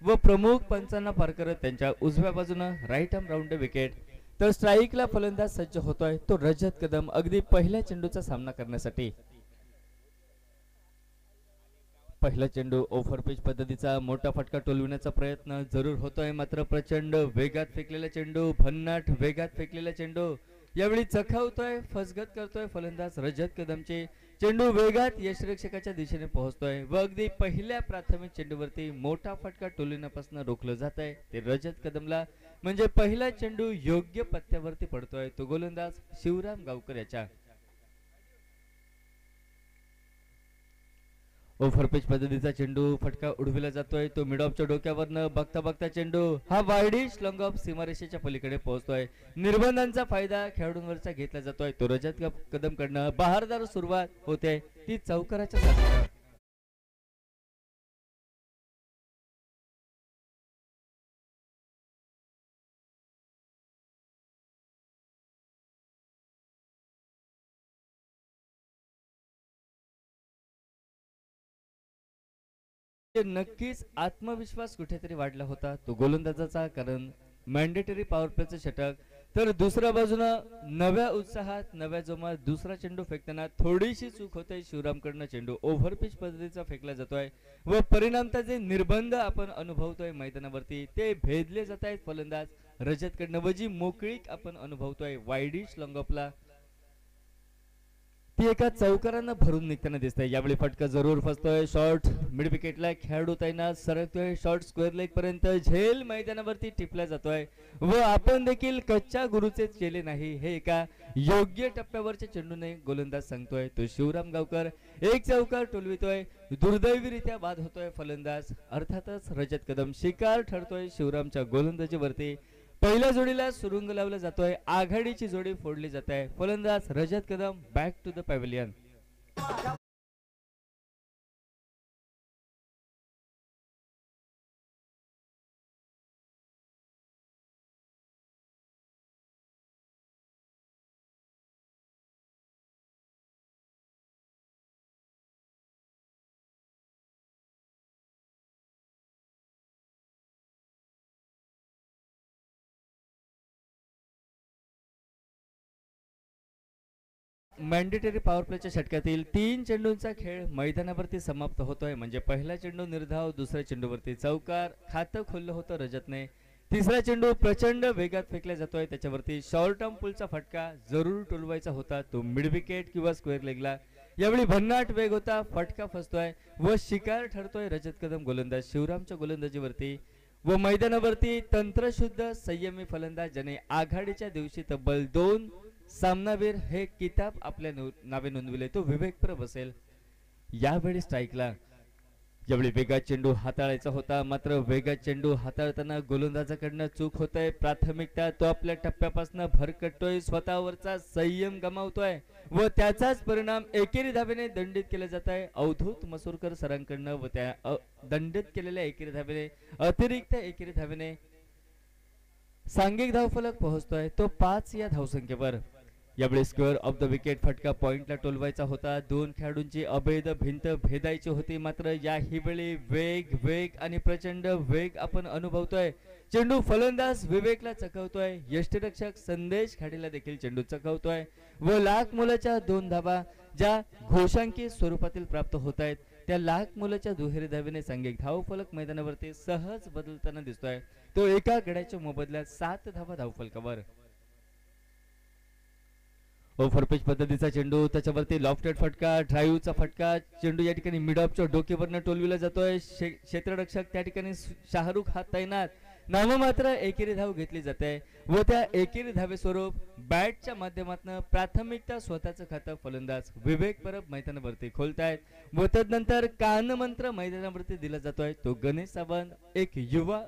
व प्रमुख पंचांना पार करत त्यांच्या उजव्या बाजूनं राईट आर्म राऊंड विकेट. तर स्ट्राईकला फलंदाज सज्ज होतोय तो रजत कदम अगदी पहिल्या चेंडूचा सामना करण्यासाठी. पहिला चेंडू ओव्हर पिच पद्धतीचा मोठा फटका टोलविण्याचा प्रयत्न जरूर होतोय, मात्र प्रचंड वेगात फेकलेला चेंडू, भन्नाट वेगात फेकलेला चेंडू यावेळी चखावतोय, फसगत करतोय फलंदाज रजत कदमचे. चेंडू वेगात यष्टिरक्षकाच्या दिशेने पोहोचतोय व अगदी पहिल्या प्राथमिक चेंडूवरती मोठा फटका टोलविण्यापासून रोखलं जात आहे ते रजत कदमला. म्हणजे पहिला चेंडू योग्य पत्त्यावरती पडतोय तो गोलंदाज शिवराम गावकर याच्या. ओव्हर पिच पद्धतीचा चेंडू फटका उडविला जातोय तो मिड ऑफच्या डोक्यावरनं. बघता बघता चेंडू हा वाईडिश लॉंग ऑफ सीमारेषेच्या पलीकडे पोहोचतोय. निर्बंधांचा फायदा खेळाडूंवरचा घेतला जातोय तो रजत कदम कडनं. बहारदार सुरुवात होते ती चौकाराच्या साथीनं. नक्कीच आत्मविश्वास कुठेतरी वाढला होता तो गोलंदाजाचा, कारण मॅन्डेटरी पॉवर प्लेचं षटक. तर दुसऱ्या बाजूनं नव्या उत्साहात नव्या जोमात दुसरा चेंडू फेकताना थोडीशी चूक होते शिवरामकडनं. चेंडू ओव्हर पिच पद्धतीचा फेकला जातोय व परिणामता जे निर्बंध आपण अनुभवतोय मैदानावरती ते भेदले जात आहेत फलंदाज रजतकडनं व जी मोकळीक आपण अनुभवतोय वाईडिश लॉंग ऑफला ती एका चौकारांना भरून निघताना दिसतंय. यावेळी फटका जरूर फसतोय. शॉर्ट मिड विकेटला खेळाडू तैनात सरकतोय. शॉर्ट स्क्वेअर लेग पर्यंत झेल मैदानावरती टिपला जातोय व आपण देखील कच्च्या गुरुचे केले नाही हे एका योग्य टप्प्यावरच्या चेंडूने गोलंदाज सांगतोय तो शिवराम गावकर. एक चौकार टोलवितोय. दुर्दैवीरित्या बाद होतोय फलंदाज अर्थातच रजत कदम. शिकार ठरतोय शिवरामच्या गोलंदाजीवरती. पहिल्या जोडीला सुरुंग लावला जातोय. आघाडीची जोडी फोडली जात आहे. फलंदाज Rajat Kadam back to the pavilion. Mandatory power प्लेच्या षटकातील 3 चेंडूंचा खेळ मैदानावरती समाप्त होतोय. म्हणजे पहिला चेंडू निर्धाव, दुसऱ्या चेंडूवरती चौकार, खातं खोललं होतं रजतने. तिसरा चेंडू प्रचंड वेगात फेकला जातोय त्याच्यावरती शॉर्ट आर्म पुलचा फटका जरूर टोलवायचा होता तो मिड विकेट किंवा स्क्वेअर लेगला. यावेळी भन्नाट वेग होता, फटका फसतोय व शिकार ठरतोय रजत कदम गोलंदाज शिवरामच्या गोलंदाजीवरती व मैदानावरती तंत्रशुद्ध संयमी फलंदाज ज्याने आघाडीच्या दिवशी तब्बल 2 सामनावीर हे किताब आपल्या नावे नोंदविले तो विवेक प्रभ असेल. यावेळी स्ट्राईकला यावेळी वेगात चेंडू हाताळायचा होता, मात्र वेगात चेंडू हाताळताना गोलंदाजाकडनं चूक होतय. प्राथमिकता तो आपल्या टप्प्यापासून भरकटतोय, स्वतःवरचा संयम गमावतोय व त्याचाच परिणाम एकेरी धावेने दंडित केला जात आहे अवधूत मसूरकर सरांकडनं व त्या दंडित केलेल्या एकेरी धावेने अतिरिक्त एकेरी धावेने सांघिक धावफलक पोहोचतोय तो 5 या धावसंख्येवर. यावेळी स्क्वेअर ऑफ द विकेट फटका पॉइंटला टोलवायचा होता. 2 खेळाडूंची अभेद भिंत भेदायची होती, मात्र याही वेळी वेग आणि प्रचंड वेग आपण अनुभवतोय. चेंडू फलंदाज विवेकला चकवतोय. यष्टिरक्षक संदेश खाडीला देखील चेंडू चकवतोय व लाख मोलाच्या 2 धावा ज्या घोषांकी स्वरूपातील प्राप्त होत आहेत त्या लाख मोलाच्या दुहेरी धावेने सांघिक धावफलक मैदानावरती सहज बदलताना दिसतोय तो एका गड्याच्या मोबदल्यात 7 धावा धावफलकावर. ओव्हर पिच पद्धतीचा चेंडू त्याच्यावरती लॉफ्टेड फटका, ड्राईव्हचा फटका. चेंडू या ठिकाणी मिड ऑफच्या डोक्यावरनं टोलविला जातोय. क्षेत्ररक्षक त्या ठिकाणी शाहरुख हा तैनात. नाममात्र एकेरी धाव घेतली जाते व त्या एकेरी धावे स्वरूप बॅटच्या माध्यमातून प्राथमिकता स्वतःचं खातं फलंदाज विवेक परब मैदानावरती खोलतायत व तदनंतर कानमंत्र मैदानावरती दिला जातोय तो गणेश सावंत, एक युवा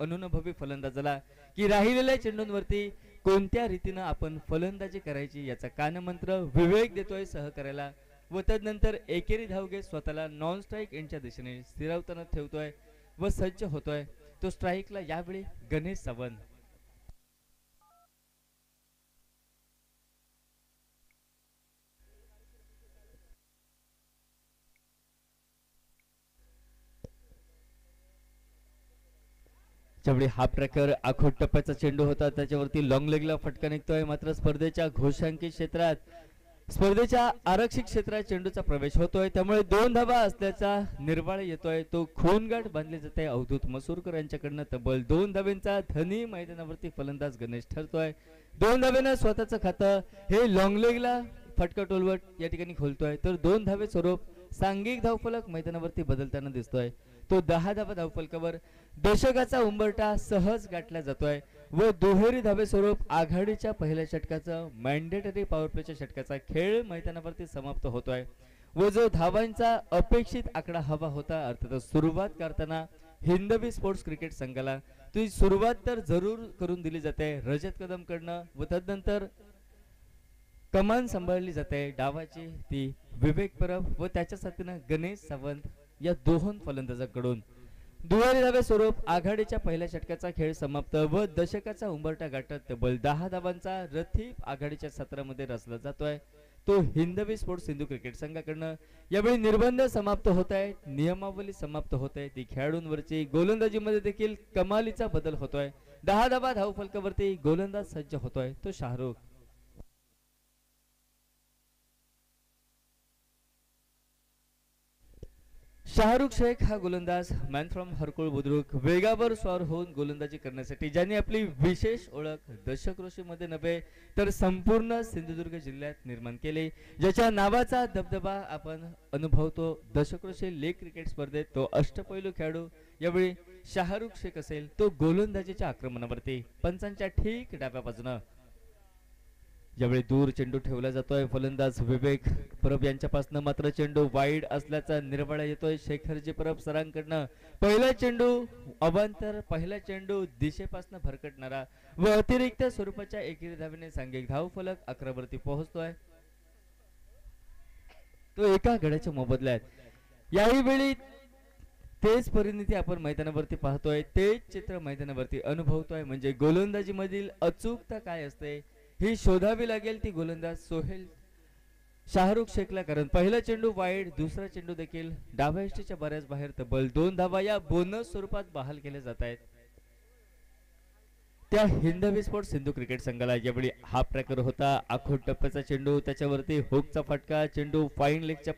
अनुभवी फलंदाजाला, की राहिलेल्या चेंडूंवरती कोणत्या रीतीनं आपण फलंदाजी करायची याचा कानमंत्र विवेक देतोय सहकार्याला व तदनंतर एकेरी धाव घेत स्वतःला नॉन स्ट्राईक एंडच्या दिशेने स्थिरावताना ठेवतोय व सज्ज होतोय तो स्ट्राईकला यावेळी गणेश सावंत. ज्यावेळी हा प्रकार आखोट टप्प्याचा चेंडू होता त्याच्यावरती लॉंग लेगला फटका निघतोय, मात्र स्पर्धेच्या घोषांकित क्षेत्रात स्पर्धेच्या आरक्षित क्षेत्रात चेंडूचा प्रवेश होतोय, त्यामुळे 2 धावा असल्याचा निर्वाळ येतोय. तो खूनगाठ बांधली जाते अवधूत मसूरकर यांच्याकडनं. तब्बल 2 धावेंचा धनी मैदानावरती फलंदाज गणेश ठरतोय. 2 धावेनं स्वतःचं खातं हे लॉंग लेगला फटका टोलवट या ठिकाणी खोलतोय, तर 2 धावे स्वरूप सांघिक धावफलक मैदानावरती बदलताना दिसतोय. तो 10 धावा धावफलकावर दशकाचा उंबरठा सहज गाठला जातोय व दुहेरी धावे स्वरूप आघाडीच्या पहिल्या षटकाचा मॅन्डेटरी पॉवर प्लेच्या षटकाचा खेळ मैदानावरती समाप्त होतोय व जो धावांचा अपेक्षित आकडा हवा होता, अर्थातच सुरुवात करताना हिंदवी स्पोर्ट्स क्रिकेट संघाला ती सुरुवात तर जरूर करून दिली जाते रजत कदम कडनं व तदनंतर कमान सांभाळली जाते डावाची ती विवेक परब व त्याच्या साथीनं गणेश सावंत या दोन फलंदाजांकडून. दुहेरी धावे स्वरूप आघाडीच्या पहिल्या षटकाचा खेळ समाप्त व दशकाचा उंबरठा गाठत तब्बल 10 धावांचा रथीप आघाडीच्या सत्रामध्ये रचला जातोय, तो हिंदवी स्पोर्ट्स सिंधू क्रिकेट संघाकडनं. यावेळी निर्बंध समाप्त होत आहे, नियमावली समाप्त होत आहे, ती खेळाडूंवरची गोलंदाजीमध्ये देखील कमालीचा बदल होतोय. 10 धावा धावफलकावरती गोलंदाज सज्ज होतोय, तो शाहरुख. शाहरुख शेख हा गोलंदाज मॅन फ्रॉम हरकुळ बुद्रुक वेगावर स्वार होऊन गोलंदाजी करण्यासाठी ज्यांनी आपली विशेष ओळख दशक मध्ये नव्हे तर संपूर्ण सिंधुदुर्ग जिल्ह्यात निर्माण केली, ज्याच्या नावाचा दबदबा आपण अनुभवतो दशक्रोशी लीग क्रिकेट स्पर्धेत, तो अष्टपैलू खेळाडू यावेळी शाहरुख शेख असेल, तो गोलंदाजीच्या आक्रमणावरती पंचांच्या ठीक डाव्या बाजूनं. ज्यावेळी दूर चेंडू ठेवला जातोय फलंदाज विवेक परब यांच्यापासून, मात्र चेंडू वाईड असल्याचा निर्वाळा येतोय शेखरजी परब सरांकडनं. पहिला चेंडू अवांतर, पहिला चेंडू दिशेपासून भरकटणारा व अतिरिक्त स्वरूपाच्या एकेरी धावेने सांघिक धावफलक 11 वरती पोहोचतोय, तो एका गड्याच्या मोबदल्यात. याही वेळी तेच परिणिती आपण मैदानावरती पाहतोय, तेच चित्र मैदानावरती अनुभवतोय, म्हणजे गोलंदाजी मधील अचूकता काय असते ही शोधावी लागेल ती गोलंदाज सोहेल शाहरुख शेखला, कारण पहिला चेंडू वाईड, दुसरा चेंडू देखील डाव्या यष्टीच्या बऱ्याच बाहेर. तब्बल 2 धावा या बोनस स्वरूपात बहाल केल्या जात आहेत त्या हिंदवी स्पोर्ट्स सिंधू क्रिकेट संघाला. यावेळी हा प्रकार होता आखोट टप्प्याचा चेंडू, त्याच्यावरती हुकचा फटका, चेंडू फाईन लेगच्या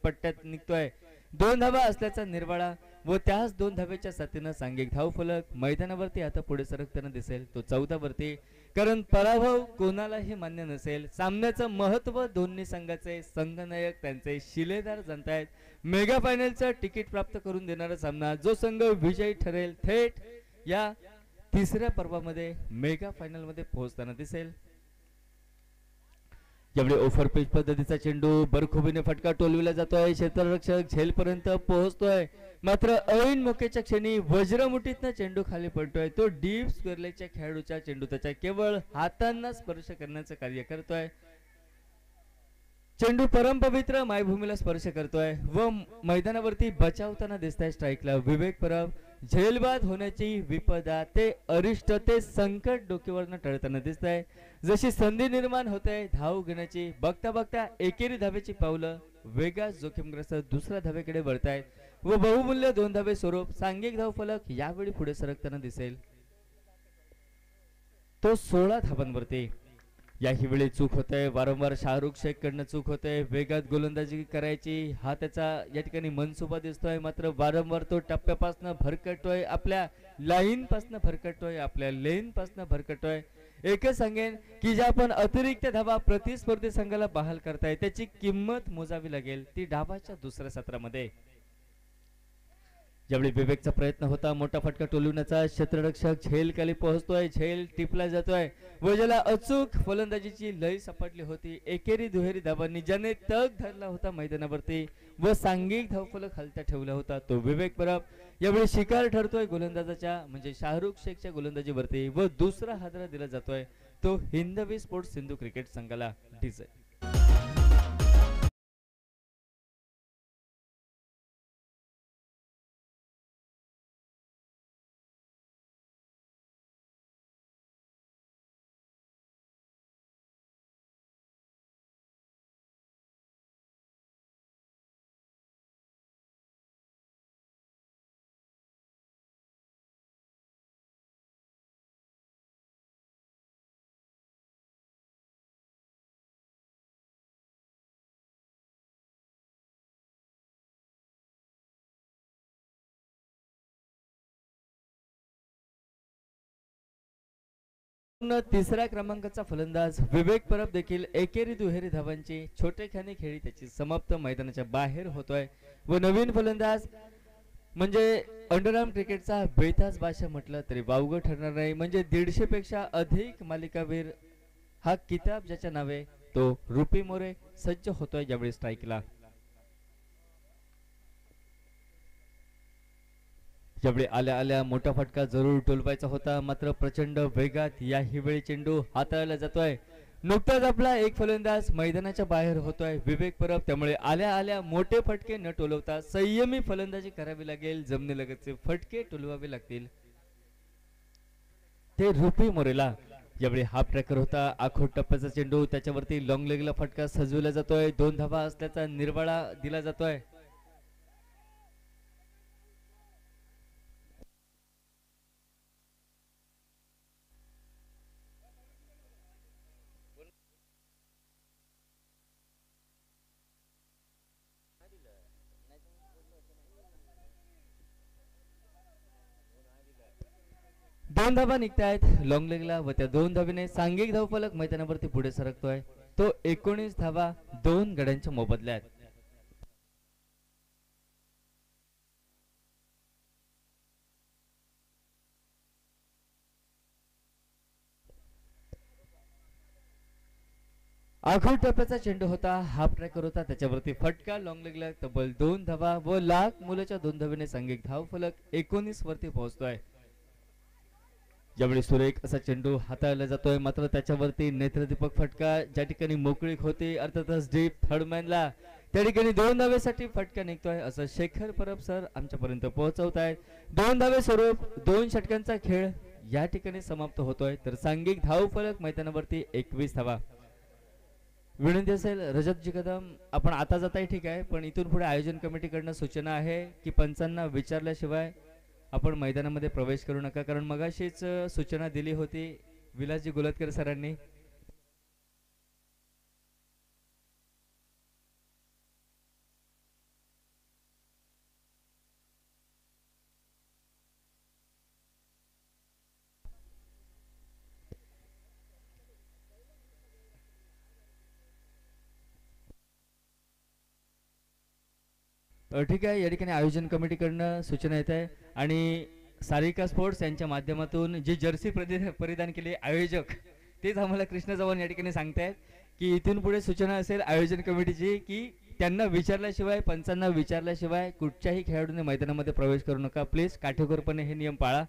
पट्ट्यात निघतोय. 2 धावा असल्याचा निर्वाळा व त्याच 2 धावेच्या साथीनं सांघिक धावफलक मैदानावरती आता पुढे सरकताना दिसेल, तो 14 वरती, कारण पराभव कोणालाही मान्य नसेल. सामन्याचं महत्व दोन्ही संघाचे संघनायक त्यांचे शिलेदार जाणतायत. मेगा फायनलचं तिकीट प्राप्त करून देणारा सामना, जो संघ विजयी ठरेल थेट या तिसऱ्या पर्वामध्ये मेगा फायनल मध्ये पोहोचताना दिसेल. यावेळी ओव्हर पिच पद्धतीचा चेंडू बरखुबीने फटका टोलविला जातोय, क्षेत्ररक्षक झेलपर्यंत पोहोचतोय, मात्र ऐन मोकेच्या क्षणी वज्रमुठीतनं चेंडू खाली पडतोय. तो डीप स्क्वेअरलेगच्या खेळाडूच्या चेंडू त्याच्या केवळ हातांना स्पर्श करण्याचं कार्य करतोय. चेंडू परमपवित्र मायभूमीला स्पर्श करतोय व मैदानावरती बचावताना दिसताय स्ट्राईकला विवेक परब. झेलबाद होण्याची विपदा, ते अरिष्ट, ते संकट डोक्यावरनं टळताना दिसतंय. जशी संधी निर्माण होते धाव घेण्याची, बघता बघता एकेरी धावेची पावलं वेगात जोखीमग्रस्त दुसऱ्या धावेकडे वळतायत व बहुमूल्य 2 धावे स्वरूप सांघिक धावफलक यावेळी पुढे सरकताना दिसेल, तो 16 धावांवरती. याही वेळी चूक होते, वारंवार शाहरुख शेख कडनं चूक होते, वेगात गोलंदाजी करायची हा त्याचा या ठिकाणी मनसुबा दिसतोय, मात्र वारंवार तो टप्प्यापासून भरकटतोय, आपल्या लाईन पासून भरकटतोय, आपल्या लेन पासून भरकटतोय. एकच सांगेन की ज्या आपण अतिरिक्त धावा प्रतिस्पर्धी संघाला बहाल करताय त्याची किंमत मोजावी लागेल ती डावाच्या दुसऱ्या सत्रामध्ये. ज्यावेळी विवेकचा प्रयत्न होता मोठा फटका टोलवण्याचा, क्षेत्ररक्षक झेल खाली पोहोचतोय, झेल टिपला जातोय व ज्याला अचूक फलंदाजीची लय सापडली होती एकेरी दुहेरी धावांनी, ज्याने तग धरला होता मैदानावरती व सांघिक धावफलक हलता ठेवला होता, तो विवेक परब यावेळी शिकार ठरतोय गोलंदाजाच्या म्हणजे शाहरुख शेखच्या गोलंदाजीवरती व दुसरा हादरा दिला जातोय तो हिंदवी स्पोर्ट्स सिंधू क्रिकेट संघाला. डीजे तिसऱ्या क्रमांकाचा फलंदाज विवेक परब देखील एकेरी दुहेरी धावांची छोटेखानी खेळी त्याची समाप्त मैदानाच्या बाहेर होतोय व नवीन फलंदाज म्हणजे अंडरआर्म क्रिकेटचा बेताज बादशाह म्हटलं तरी वावगं ठरणार नाही. म्हणजे 150 पेक्षा अधिक मालिकावीर हा किताब ज्याच्या नावे तो रुपी मोरे सज्ज होतोय यावेळी स्ट्राईकला. यावेळी आल्या आल्या मोठा फटका जरूर टोलवायचा होता, मात्र प्रचंड वेगात याही वेळी चेंडू हाताळला जातोय. नुकताच आपला एक फलंदाज मैदानाच्या बाहेर होतोय विवेक परब, त्यामुळे आल्या आल्या मोठे फटके न टोलवता संयमी फलंदाजी करावी लागेल. जमिनीलगतचे फटके टोलवावे लागतील ते रुपी मोरेला. यावेळी हाफ ट्रॅकर होता, आखोट टप्प्याचा चेंडू त्याच्यावरती लॉंग लेगला फटका सजवला जातोय. 2 धावा असल्याचा निर्वाळा दिला जातोय. दोन धावा निघतायत लॉंग लेगला व त्या 2 धावेने सांघिक धावफलक मैदानावरती पुढे सरकतोय. तो 19 धावा 2 गड्यांच्या मोबदल्यात. आखोट टप्प्याचा चेंडू होता, हाफ ट्रॅकर होता, त्याच्यावरती फटका लॉंग लेगला तब्बल 2 धावा व लाख मुलाच्या 2 धावेने सांघिक धावफलक 19 वरती पोहोचतोय. यावेळी सुरेख असा चेंडू हाताळला जातोय, मात्र त्याच्यावरती नेत्रदीपक फटका ज्या ठिकाणी मोकळीक होती अर्थातच डीप थर्डमॅनला त्या ठिकाणी 2 धावेसाठी फटका निघतोय असं शेखर परब सर आमच्यापर्यंत पोहोचवत आहेत. 2 धावे स्वरूप 2 षटकांचा खेळ या ठिकाणी समाप्त होतोय. तर सांघिक धावफलक मैदानावरती 21 धावा. विनंती असेल रजतजी कदम आपण आता जाताय ठीक आहे, पण इथून पुढे आयोजन कमिटीकडनं सूचना आहे की पंचांना विचारल्याशिवाय आपण मैदानामध्ये प्रवेश करू नका, कारण मगाशीच सूचना दिली होती विलासजी गुलतकर सरांनी. ठीक आहे, या ठिकाणी आयोजन कमिटीकडनं सूचना येत आहे आणि सारिका स्पोर्ट्स यांच्या माध्यमातून जी जर्सी परिधान केली आयोजक तेच आम्हाला कृष्ण चव्हाण या ठिकाणी सांगतायत की इथून पुढे सूचना असेल आयोजन कमिटीची की त्यांना विचारल्याशिवाय पंचांना विचारल्याशिवाय कुठच्याही खेळाडूने मैदानामध्ये प्रवेश करू नका. प्लीज काटेकोरपणे हे नियम पाळा,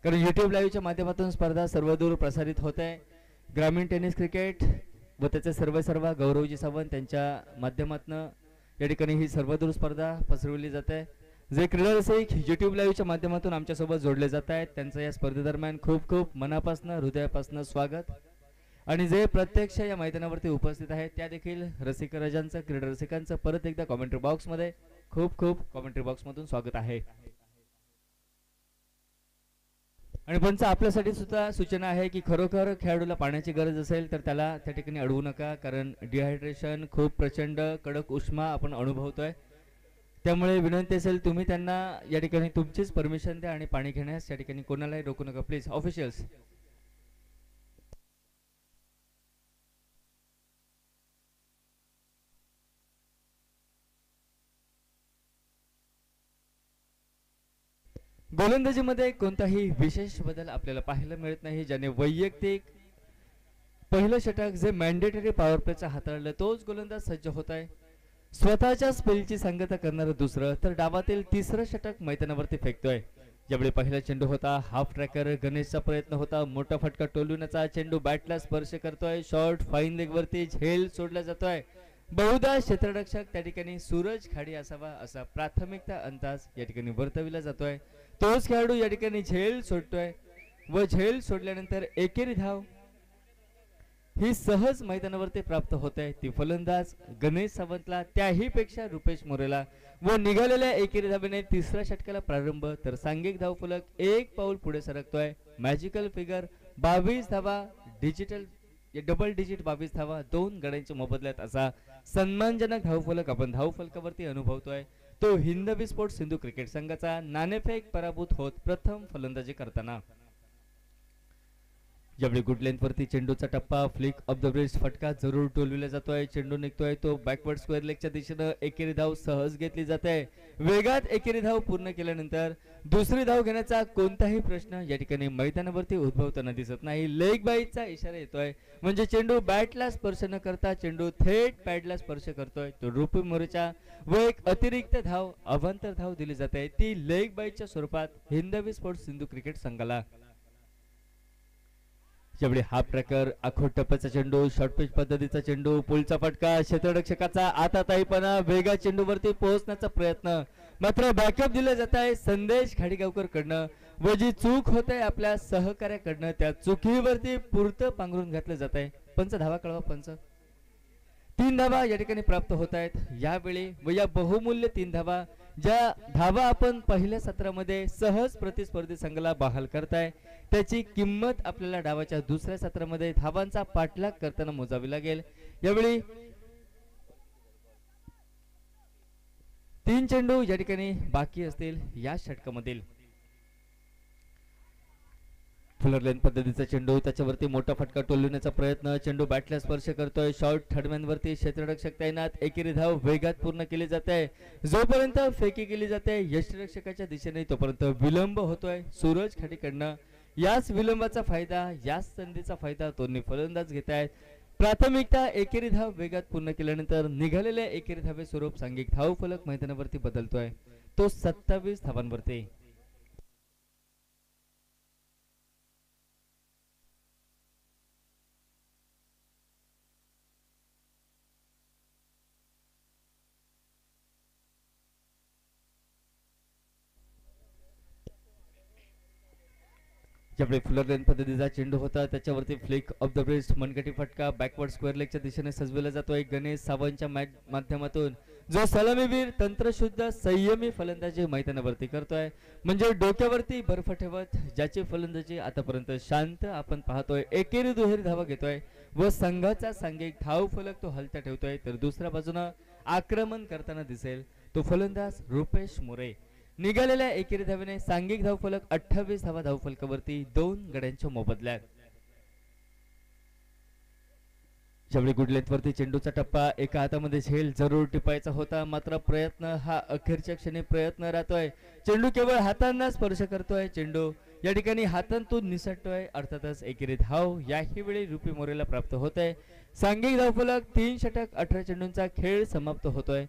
कारण युट्यूब लाईव्हच्या माध्यमातून स्पर्धा सर्वदूर प्रसारित होत आहे. ग्रामीण टेनिस क्रिकेट व त्याचे सर्व गौरवजी सावंत त्यांच्या माध्यमातून या ठिकाणी ही सर्वदूर स्पर्धा पसरवली जाते. जे क्रीडा रसिक युट्यूब लाईव्हच्या माध्यमातून आमच्यासोबत जोडले जात आहेत त्यांचं या स्पर्धेदरम्यान खूप खूप मनापासून हृदयापासून स्वागत. आणि जे प्रत्यक्ष या मैदानावरती उपस्थित आहेत त्या देखील रसिक राजांचं क्रीडा रसिकांचं परत एकदा कॉमेंट्री बॉक्समध्ये खूप खूप कॉमेंट्री बॉक्समधून स्वागत आहे. आणि पंच आपल्यासाठी सुद्धा सूचना आहे की खरोखर खेळाडूला पाण्याची गरज असेल तर त्याला त्या ठिकाणी अडवू नका, कारण डिहायड्रेशन खूप प्रचंड कडक उष्मा आपण अनुभवतोय. त्यामुळे विनंती असेल तुम्ही त्यांना या ठिकाणी तुमचीच परमिशन द्या आणि पाणी घेण्यास या ठिकाणी कोणालाही रोखू नका प्लीज ऑफिशियल्स. गोलंदाजीमध्ये कोणताही विशेष बदल आपल्याला पाहायला मिळत नाही. ज्याने वैयक्तिक पहिलं षटक जे मॅन्डेटरी पॉवर प्लेचा हाताळलं तोच गोलंदाज सज्ज होत आहे. स्वतःच्या स्पेलची सांगता करणारं दुसरं तर डावातील तिसरं षटक मैदानावरती फेकतोय. यावेळी पहिला चेंडू होता, हाफ ट्रॅकर गणेशचा प्रयत्न होता, मोठा फटका टोलविण्याचा चेंडू बॅटला स्पर्श करतोय, शॉर्ट फाईन लेग वरती झेल सोडला जातोय. बहुधा क्षेत्ररक्षक त्या ठिकाणी सूरज खाडी असावा असा प्राथमिकता अंदाज या ठिकाणी वर्तविला जातोय. तोच खेळाडू या ठिकाणी झेल सोडतोय व झेल सोडल्यानंतर एकेरी धाव ही सहज मैदानावरती प्राप्त होते. ती फलंदाज गणेश सावंतला, त्याही पेक्षा रुपेश मोरेला व निघालेल्या एकेरी धावेने तिसऱ्या षटकाला प्रारंभ. तर सांघिक धावफलक 1 पाऊल पुढे सरकतोय. मॅजिकल फिगर 22 धावा, डिजिटल डबल डिजिट 22 धावा 2 गड्यांच्या मोबदल्यात असा सन्मानजनक धावफलक आपण धावफलकावरती अनुभवतोय. तो हिंदवी स्पोर्ट्स सिंधू क्रिकेट संघाचा नाणेफेक पराभूत होत प्रथम फलंदाजी करताना. ज्यावेळी गुड लेंथ वरती चेंडूचा टप्पा फ्लिक ऑफ द ब्रिस्ट फटका जरूर टोलविला जातोय. चेंडू निघतोय तो बॅकवर्ड स्क्वेअर लेगच्या दिशेनं एकेरी धाव सहज घेतली जाते. वेगात एकेरी धाव पूर्ण केल्यानंतर दुसरी धाव घेण्याचा कोणताही प्रश्न या ठिकाणी मैदानावरती उद्भवताना दिसत नाही. लेग बाईचा इशारा येतोय म्हणजे चेंडू बॅटला स्पर्श न करता चेंडू थेट पॅडला स्पर्श करतोय. तो रुपी मोरेचा व एक अतिरिक्त धाव अवांतर धाव दिली जाते ती लेग बाईच्या स्वरूपात हिंदवी स्पोर्ट्स सिंधू क्रिकेट संघाला. ज्यावेळी हाफ ट्रॅकर आखोट टप्प्याचा चेंडू शॉर्ट पिच पद्धतीचा चेंडू पुलचा फटका क्षेत्ररक्षकाचा आताताईपणा वेगा चेंडूवरती पोहोचण्याचा प्रयत्न मात्र बॅकअप दिला जात आहे संदेश खाडीगावकर कडनं व जी चूक होत आहे आपल्या सहकार्याकडनं त्या चुकीवरती पुरतं पांघरून घातलं जात आहे. पंच धावा कळवा पंच. 3 धावा या ठिकाणी प्राप्त होत आहेत यावेळी व या बहुमूल्य 3 धावा ज्या धावा आपण पहिल्या सत्रामध्ये सहज प्रतिस्पर्धी संघाला बहाल करताय त्याची किंमत आपल्याला डावाच्या दुसऱ्या सत्रामध्ये धावांचा पाठलाग करताना मोजावी लागेल. यावेळी 3 चेंडू या ठिकाणी बाकी असतील या षटकामधील. फुलर लेन पद्धतीचा चेंडू त्याच्यावरती मोठा फटका टोलविण्याचा प्रयत्न चेंडू बॅटला स्पर्श करतोय. शॉर्ट थर्डमॅन वरती क्षेत्ररक्षक तैनात एकेरी धाव वेगात पूर्ण केली जाते. जोपर्यंत फेकी केली जाते यष्टिरक्षकाच्या दिशेने तोपर्यंत विलंब होतोय सूरज खाडीकडनं. याच विलंबाचा फायदा याच संधीचा फायदा दोन्ही फलंदाज घेत आहेत. प्राथमिकता एकेरी धाव वेगात पूर्ण केल्यानंतर निघालेल्या एकेरी धावे स्वरूप सांघिक धाव फलक मैदानावरती बदलतोय तो 27 धावांवरती. ज्यावेळी फुलर लेन पद्धतीचा चेंडू होता त्याच्यावरती फ्लिक ऑफ द ब्रिस्ट मनगटी फटका बॅकवर्ड स्क्वेअर लेगच्या दिशेने सजवला जातोय गणेश सावंतच्या माध्यमातून जो सलामीवीर तंत्रशुद्ध संयमी फलंदाजी मैदानावरती करतोय म्हणजे डोक्यावरती बर्फ ठेवत ज्याची फलंदाजी आतापर्यंत शांत आपण पाहतोय एकेरी दुहेरी धावा घेतोय व संघाचा सांघिक धाव फलक तो हलता ठेवतोय. तर दुसऱ्या बाजूने आक्रमण करताना दिसेल तो फलंदाज रुपेश मोरे. निघालेल्या एकेरी धावेने सांघिक धावफलक 28 धावा धावफलकावरती 2 गड्यांच्या मोबदल्यात. ज्यावेळी गुड लेंथ वरती चेंडूचा टप्पा एका हातामध्ये झेल जरूर टिपायचा होता मात्र प्रयत्न हा अखेरच्या क्षणी प्रयत्न राहतोय. चेंडू केवळ हातांना स्पर्श करतोय. चेंडू या ठिकाणी हातांतून निसटतोय अर्थातच एकेरी धाव याही वेळी रुपी मोरेला प्राप्त होतोय. सांघिक धावफलक 3 षटक 18 चेंडूंचा खेळ समाप्त होतोय.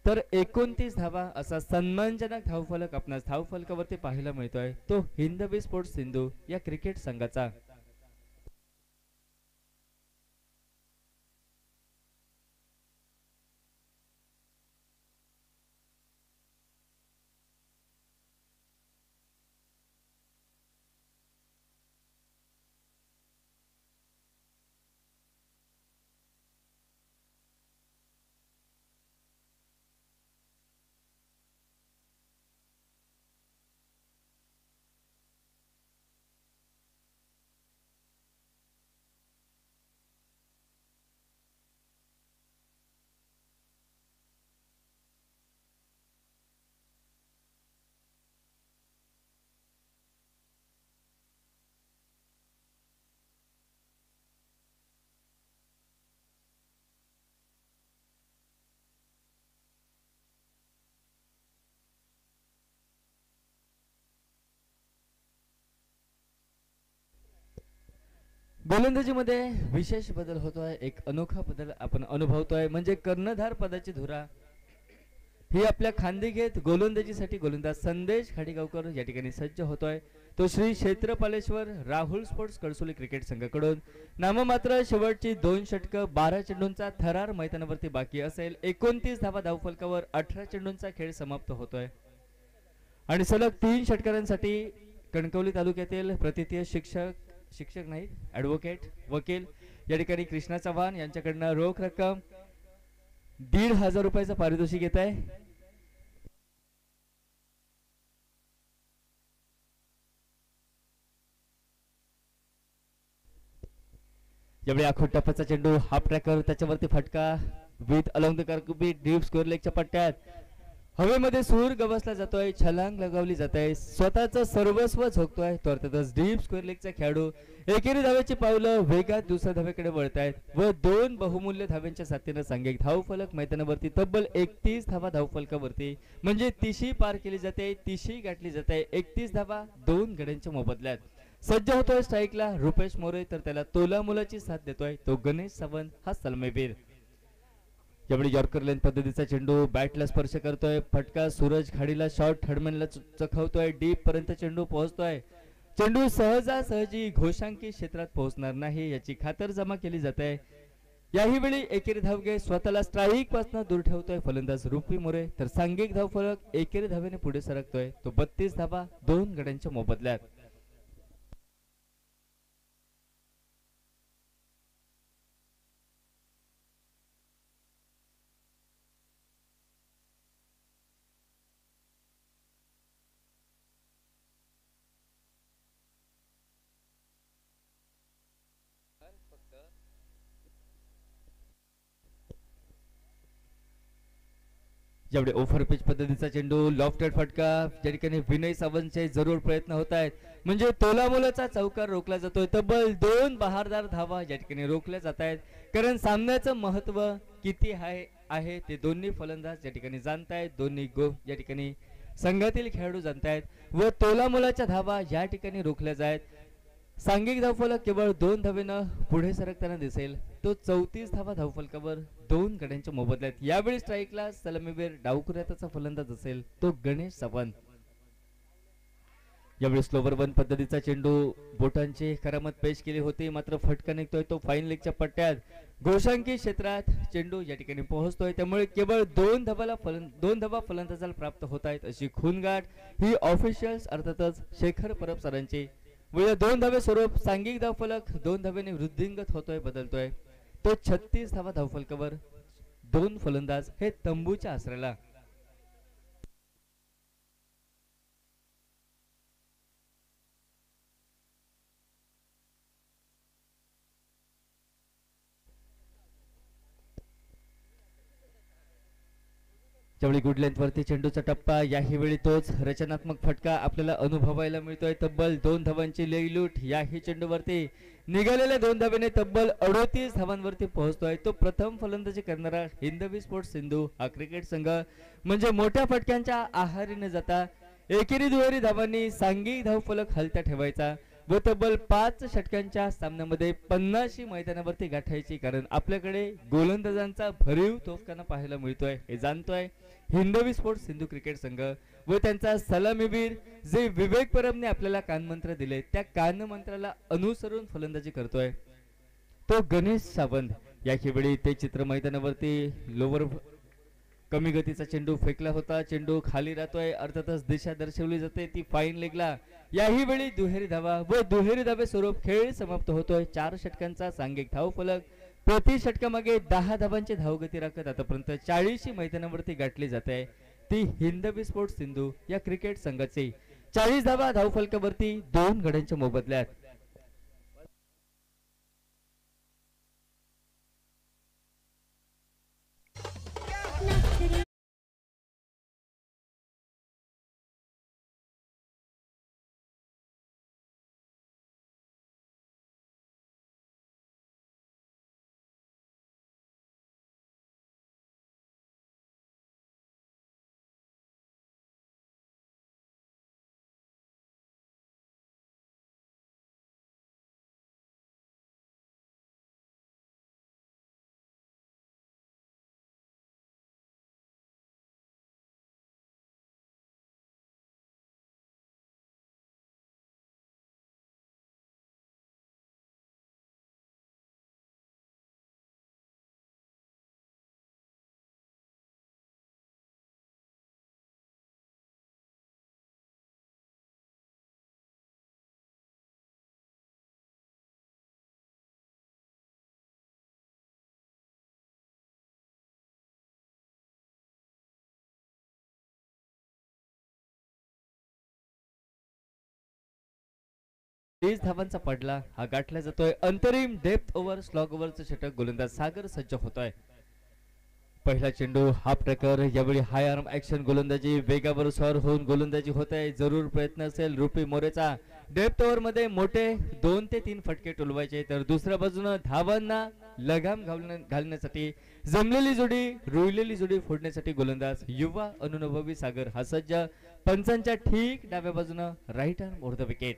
तर 29 धावा असा सन्मानजनक धावफलक आपणास धावफलकावरती पाहायला मिळतोय तो हिंदवी स्पोर्ट्स सिंधू या क्रिकेट संघाचा. गोलंदाजीमध्ये विशेष बदल होतोय. एक अनोखा बदल आपण अनुभवतोय म्हणजे कर्णधार पदाची धुरा ही आपल्या खांदी घेत गोलंदाजीसाठी गोलंदाज संदेश खाडीगावकर या ठिकाणी सज्ज होतोय. तो श्री क्षेत्रपालेश्वर राहुल स्पोर्ट्स कडसोली क्रिकेट संघाकडून नाममात्र शेवटची 2 षटकं 12 चेंडूंचा थरार मैदानावरती बाकी असेल. 29 धावा धावफलकावर 18 चेंडूंचा खेळ समाप्त होतोय आणि सलग 3 षटकारांसाठी कणकवली तालुक्यातील प्रतिथीय शिक्षक नाही ॲडव्होकेट वकील या ठिकाणी कृष्णा चव्हाण यांच्याकडनं रोख रक्कम 1,500 रुपयाचं पारितोषिक येत आहे. यावेळी आखोट टप्प्याचा चेंडू हाफ ट्रॅकर त्याच्यावरती फटका विथ अलॉंग द कर्कबी डीप स्क्वेअर लेगच्या पट्ट्यात हवेमध्ये सूर गवसला जातोय, छलांग लगावली जात आहे, स्वतःचं सर्वस्व झोकतोय. तो अर्थातच डीप स्क्वेअर लेगचा खेळाडू एकेरी धावेची पावलं वेगात दुसऱ्या धावेकडे वळतायत व दोन बहुमूल्य धाव्यांच्या साथीनं सांघिक धावफलक मैदानावरती तब्बल 31 धावा धावफलकावरती म्हणजे तिशी पार केली जाते, तिशी गाठली जाते. 31 धावा 2 गड्यांच्या मोबदल्यात. सज्ज होतोय स्ट्राईकला रुपेश मोरे, तर त्याला तोला मुलाची साथ देतोय तो गणेश सावंत हा सलामीवीर. यावेळी यॉर्कर लेन पद्धतीचा चेंडू बॅटला स्पर्श करतोय, फटका सूरज खाडीला शॉट थर्डमॅनला चखवतोय, डीप पर्यंत चेंडू पोहोचतोय. चेंडू सहजासहजी घोषांकी क्षेत्रात पोहोचणार नाही याची खातरजमा केली जाते. याही वेळी एकेरी धावगे स्वतःला स्ट्राईक पासून दूर ठेवतोय फलंदाज रुपी मोरे, तर सांघिक धावफलक एकेरी धावेने पुढे सरकतोय तो 32 धावा 2 गड्यांच्या मोबदल्यात. जेवढे ओव्हर पिच पद्धतीचा चेंडू लॉफ्टेड फटका, ज्या ठिकाणी विनय सावंतचे जरूर प्रयत्न होत आहेत म्हणजे तोलामोलाचा चौकार रोखला जातोय. तब्बल 2 बहारदार धावा या ठिकाणी रोखल्या जात आहेत, कारण सामन्याचं महत्व किती आहे ते दोन्ही फलंदाज या ठिकाणी जाणतायत, दोन्ही या ठिकाणी संघातील खेळाडू जाणतायत व तोलामोलाच्या धावा या ठिकाणी रोखल्या जात. सांघिक धावफलक केवळ 2 धावेनं पुढे सरकताना दिसेल, तो 34 धावा धावफलकावर 2 गड्यांच्या मोबदल्यात. यावेळी स्ट्राईकला सलामीवीर डावखुऱ्याचा फलंदाज असेल तो गणेश सावंत. यावेळी स्लोवर वन पद्धतीचा चेंडू बोटांची करामत पेश केली होती, मात्र फटका निघतोय तो फाईन लेगच्या पट्ट्यात. घोषांकी क्षेत्रात चेंडू या ठिकाणी पोहोचतोय, त्यामुळे केवळ 2 धावा फलंदाजाला प्राप्त होत आहेत अशी खूनगाठ ही ऑफिशियल्स अर्थातच शेखर परब सरांची. व 2 धावे स्वरूप सांघिक धावफलक 2 धावेने वृद्धिंगत होतोय, बदलतोय तो 36 धावा धावफलकावर 2 फलंदाज हे तंबूच्या आसऱ्याला. त्यावेळी गुड लेंथ वरती चेंडूचा टप्पा, याही वेळी तोच रचनात्मक फटका आपल्याला अनुभवायला मिळतोय. तब्बल 2 धावांची लईलूट याही चेंडूवरती निघालेल्या 2 धावेने तब्बल 38 धावांवरती पोहोचतोय. तो प्रथम फलंदाजी करणारा हिंदवी स्पोर्ट्स सिंधू हा क्रिकेट संघ म्हणजे मोठ्या फटक्यांच्या आहारी न जाता एकेरी दुहेरी धावांनी सांघिक धावफलक हलता ठेवायचा व तब्बल 5 षटकांच्या सामन्यामध्ये 50 मैदानावरती गाठायची, कारण आपल्याकडे गोलंदाजांचा भरीव तोफखाना पाहायला मिळतोय हे जाणतोय हिंदवी स्पोर्ट्स सिंधू क्रिकेट संघ व त्यांचा सलामीवीर जे विवेक परबने आपल्याला कानमंत्र दिले त्या कानमंत्राला अनुसरून फलंदाजी करतोय तो गणेश सावंत. याही वेळी ते चित्र मैदानावरती लोवर कमी गतीचा चेंडू फेकला होता, चेंडू खाली राहतोय, अर्थातच दिशा दर्शवली जाते ती फाईन लेगला. याही वेळी दुहेरी धावा व दुहेरी धावे स्वरूप खेळ समाप्त होतोय. 4 षटकांचा सांघिक धावफलक प्रति षटकामागे 10 धावांची धावगती राखत आतापर्यंत 40 मैदानावरती गाठली जाते ती हिंदवी स्पोर्ट्स सिंधू या क्रिकेट संघाची. 40 धावा धावफलकावरती 2 गड्यांच्या मोबदल्यात. धावांचा पडला हा गाठला जातोय. अंतरिम डेप्थ ओव्हर स्लॉग ओव्हरचं षटक गोलंदाज सागर सज्ज होतोय. पहिला चेंडू हाफ ट्रॅकर. यावेळी हाय आर्म ऍक्शन गोलंदाजी, वेगावर स्वार होऊन गोलंदाजी होत आहे. जरूर प्रयत्न असेल रुपी मोरेचा. डेप्थ ओव्हर मध्ये मोठे 2 ते 3 फटके टोलवायचे. तर दुसऱ्या बाजूनं धावांना लगाम घालण्यासाठी जमलेली जोडी, रुळलेली जोडी फोडण्यासाठी गोलंदाज युवा अनुभवी सागर हा सज्ज. पंचांच्या ठीक डाव्या बाजूनं right arm over the wicket.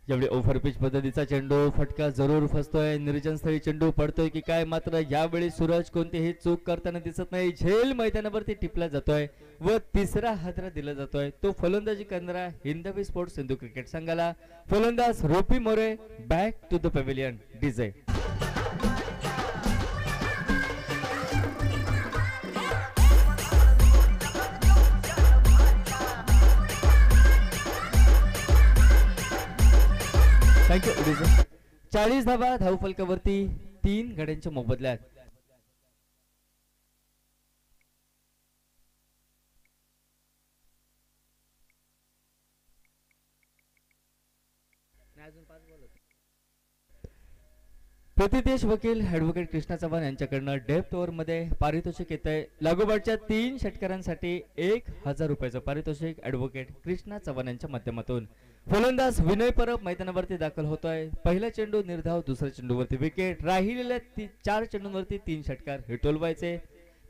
यावेळी ओव्हरपिच पद्धतीचा चेंडू, फटका जरूर फसतोय. निर्जन स्थळी चेंडू पडतोय की काय, मात्र यावेळी सूरज कोणतीही चूक करताना दिसत नाही. झेल मैदानावरती टिपला जातोय व तिसरा हादरा दिला जातोय. तो फलंदाजी करणारा हिंदवी स्पोर्ट्स सिंधू क्रिकेट संघाला. फलंदाज Rupi More. Back to the pavilion DJ. Thank you. 40 धावा धावफलकावरती 3 गड्यांच्या मोबदल्यात. प्रतिदेश वकील ऍडव्होकेट कृष्णा चव्हाण यांच्याकडनं डेप्थ ओव्हर मध्ये पारितोषिक येत आहे. लागोपाठच्या 3 षटकारांसाठी 1000 रुपयाचं पारितोषिक ऍडव्होकेट कृष्णा चव्हाण यांच्या माध्यमातून. फलंदाज विनय परब मैदानावरती दाखल होतोय. पहिला चेंडू निर्धाव, दुसऱ्या चेंडूवरती विकेट. राहिलेल्या 4 चेंडूंवरती 3 षटकार हे टोलवायचे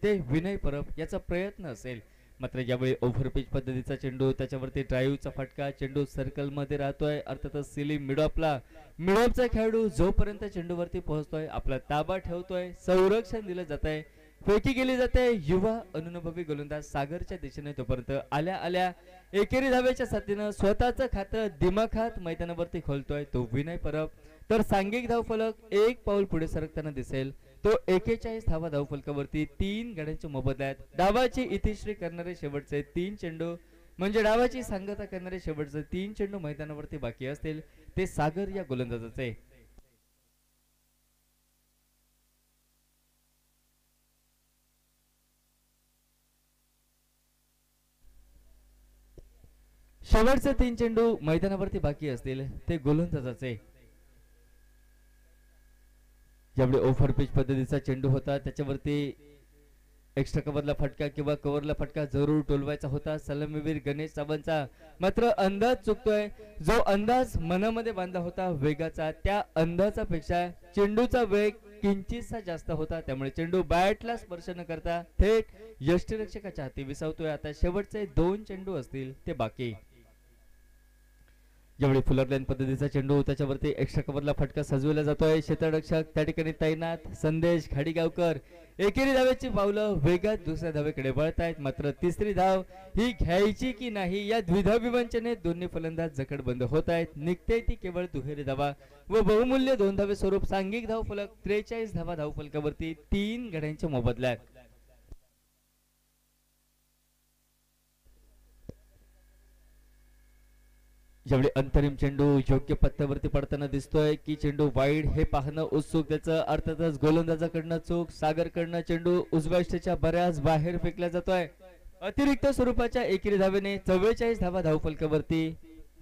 ते विनय परब याचा प्रयत्न असेल. मात्र यावेळी ओव्हरपिच पद्धतीचा चेंडू, त्याच्यावरती ड्राईव्हचा फटका. चेंडू सर्कल मध्ये राहतोय. अर्थातच सिली मिडॉपला. मिडॉपचा खेळाडू जोपर्यंत चेंडूवरती पोहोचतोय आपला ताबा ठेवतोय, संरक्षण दिलं जात आहे, फेकी केली जाते युवा अनुभवी गोलंदाज सागरच्या दिशेने. तोपर्यंत आल्या आल्या एकेरी धावेच्या साथीनं स्वतःचं खातं दिमाखात मैदानावरती खोलतोय तो विनय परब. तर सांघिक धावफलक 1 पाऊल पुढे सरकताना दिसेल. तो 41 धावा धावफलकावरती 3 गड्यांच्या मोबदल्यात. डावाची इतिश्री करणारे शेवटचे 3 चेंडू म्हणजे डावाची सांगता करणारे शेवटचे 3 चेंडू मैदानावरती बाकी असतील ते सागर या गोलंदाजाचे. शेवटचे 3 चेंडू मैदानावरती बाकी असतील ते गोलंदाजाचे. ज्यावेळी ओव्हरपिच पद्धतीचा चेंडू होता त्याच्यावरती एक्स्ट्रा कव्हरला फटका किंवा कव्हरला फटका जरूर टोलवायचा होता सलामीवीर गणेश सावंतचा. मात्र अंदाज चुकतोय. जो अंदाज मनामध्ये बांधला होता वेगाचा, त्या अंदाजापेक्षा चेंडूचा वेग किंचितसा जास्त होता. त्यामुळे चेंडू बॅटला स्पर्श न करता थेट यष्टिरक्षकाच्या हाती विसावतोय. आता शेवटचे 2 चेंडू असतील ते बाकी. ज्यावेळी फुलर लाईन पद्धतीचा चेंडू, त्याच्यावरती एक्स्ट्रा कव्हरला फटका सजवला जातोय. क्षेत्ररक्षक त्या ठिकाणी तैनात. संदेश खाडीगावकर. एकेरी धावेची पावलं वेगात दुसऱ्या धावेकडे वळतायत. मात्र तिसरी धाव ही घ्यायची की नाही या द्विधा विवंचनेत दोन्ही फलंदाज जखडबंद होत आहेत. निघते ती केवळ दुहेरी धावा व बहुमूल्य 2 धावे स्वरूप. सांघिक धाव फलक 43 धावा धावफलकावरती 3 गड्यांच्या मोबदल्यात. ज्यावेळी अंतरिम चेंडू योग्य पत्त्यावरती पडताना दिसतोय की चेंडू वाईड हे पाहणं उत्सुकतेचं. अर्थातच गोलंदाजाकडनं चूक. सागरकडनं चेंडू उजव्या यष्टीच्या बऱ्याच बाहेर फेकला जातोय. अतिरिक्त स्वरूपाच्या एकेरी धावेने 44 धावा धावफलकावरती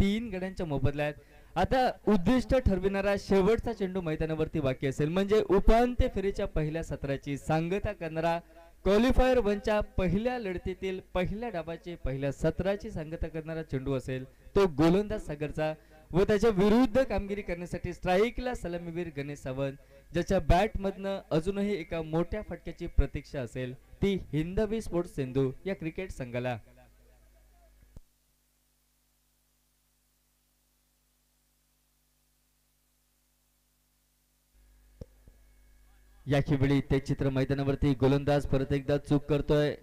3 गड्यांच्या मोबदल्यात. आता उद्दिष्ट ठरविणारा शेवटचा चेंडू मैदानावरती बाकी असेल म्हणजे उपांत्य फेरीच्या पहिल्या सत्राची सांगता करणारा क्वालिफायर 1च्या पहिल्या लढतीतील पहिल्या डावाची पहिल्या सत्राची सांगता करणारा चेंडू असेल तो गोलंदाज सागरचा. व त्याच्या विरुद्ध कामगिरी करण्यासाठी स्ट्राईकला सलामीवीर गणेश सावंत, ज्याच्या बॅट मधनं अजूनही एका मोठ्या फटक्याची प्रतीक्षा असेल ती हिंदवी स्पोर्ट्स सिंधू या क्रिकेट संघाला. यावेळी ते चित्र मैदानावरती गोलंदाज परत एकदा चूक करतोय.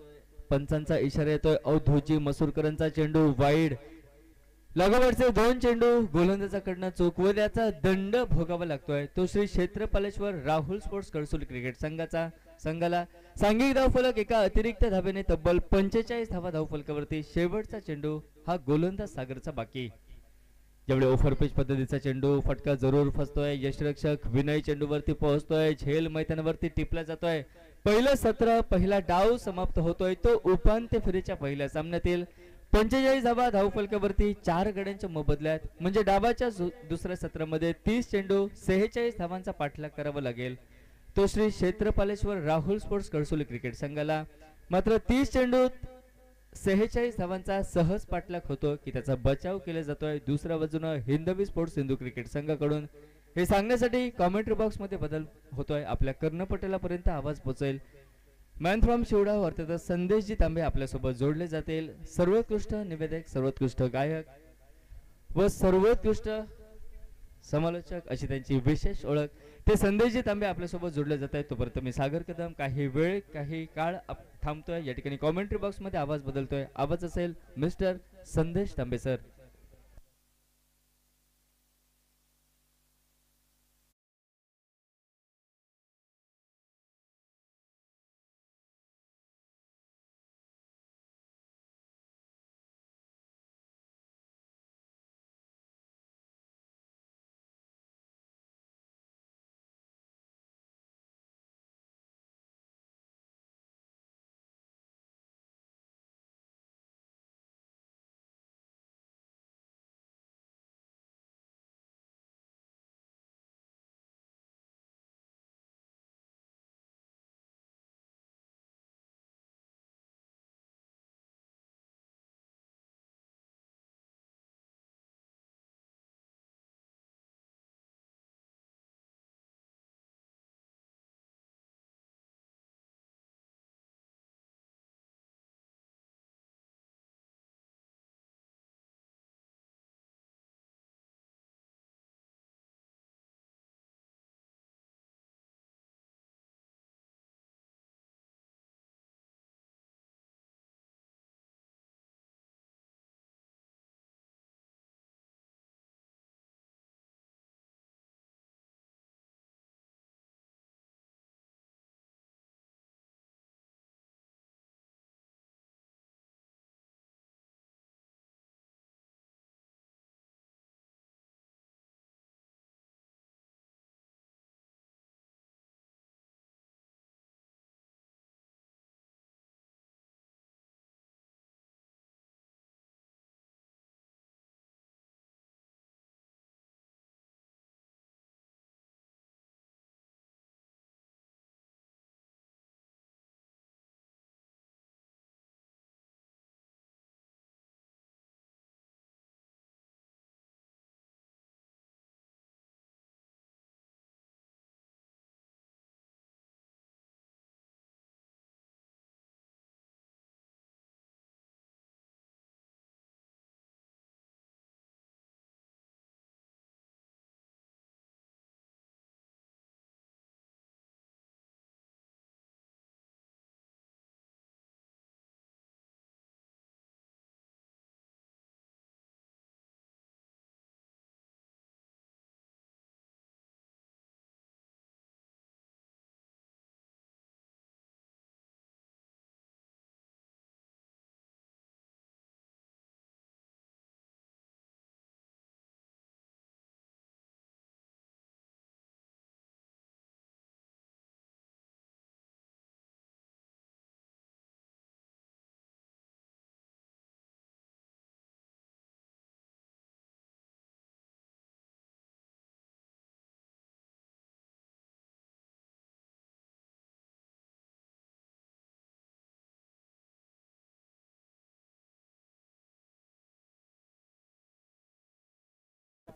पंचांचा इशारा येतोय. औधोजी मसूरकरांचा चेंडू वाईड. लागोपाठचे 2 चेंडू गोलंदाजाकडनं चूक व त्याचा दंड भोगावा लागतोय तो श्री क्षेत्रपालेश्वर राहुल स्पोर्ट्स कडसुल क्रिकेट संघाला. सांघिक धावफलक एका अतिरिक्त धावेने तब्बल 45 धावा धावफलकावरती. शेवटचा चेंडू हा गोलंदाज सागरचा बाकी. ज्यावेळी ओव्हरपिच पद्धतीचा चेंडू, फटका जरूर फसतोय. यष्टिरक्षक विनय चेंडूवरती पोहोचतोय. झेल मैदानावरती टिपला जातोय. पहिलं सत्र, पहिला डाव समाप्त होतोय तो उपांत्य फेरीच्या पहिल्या सामन्यातील 45 धावा धावफलकावरती 4 गड्यांच्या मोबदल्यात. म्हणजे डावाच्या दुसऱ्या सत्रामध्ये 30 चेंडू 46 धावांचा पाठलाग करावा लागेल. तो श्री क्षेत्रपालेश्वर राहुल स्पोर्ट्स कळसोली क्रिकेट संघाला. मात्र 30 चेंडूत 46 धावांचा सहज पाठलाग होतो की त्याचा बचाव केला जातोय दुसऱ्या बाजूने हिंदवी स्पोर्ट्स सिंधू क्रिकेट संघाकडून. हे सांगण्यासाठी कॉमेंट्री बॉक्स मध्ये बदल होतोय. आपल्या कर्णपटलापर्यंत आवाज पोहोचेल. मॅन फ्रॉम शिवडा अर्थात संदेशजी तांबे आपल्यासोबत जोडले जातील. सर्वोत्कृष्ट निवेदक, सर्वोत्कृष्ट गायक व सर्वोत्कृष्ट समालोचक अशी त्यांची विशेष ओळख. ते संदेशजी तांबे आपल्यासोबत जोडले जात आहेत. तोपर्यंत मी सागर कदम काही वेळ काही काळ थांबतोय. या ठिकाणी कॉमेंट्री बॉक्स मध्ये आवाज बदलतोय. आवाज असेल मिस्टर संदेश तांबे सर.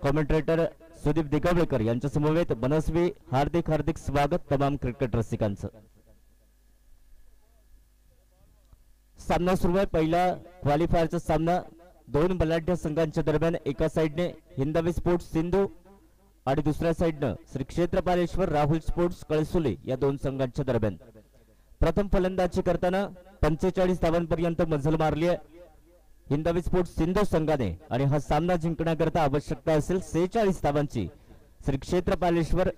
कॉमेंटेटर सुदीप दिगावळेकर यांच्या समवेत मनस्वी हार्दिक हार्दिक स्वागत तमाम क्रिकेट रसिकांचं. सामना सुरू आहे. पहिला क्वालिफायरचा सामना दोन बलाढ्य संघांच्या दरम्यान. एका साइडने हिंदवी स्पोर्ट्स सिंधू आणि दुसऱ्या साइडने श्री क्षेत्रपालेश्वर राहुल स्पोर्ट्स कळसुले या दोन संघांच्या दरम्यान. प्रथम फलंदाजी करताना 45 धावांपर्यंत मजल मारली आहे हिंदवी स्पोर्ट्स सिंधू संघाने आणि हा सामना जिंकण्याकरता आवश्यकता असेल 46 धावांची श्री क्षेत्रपालेश्वर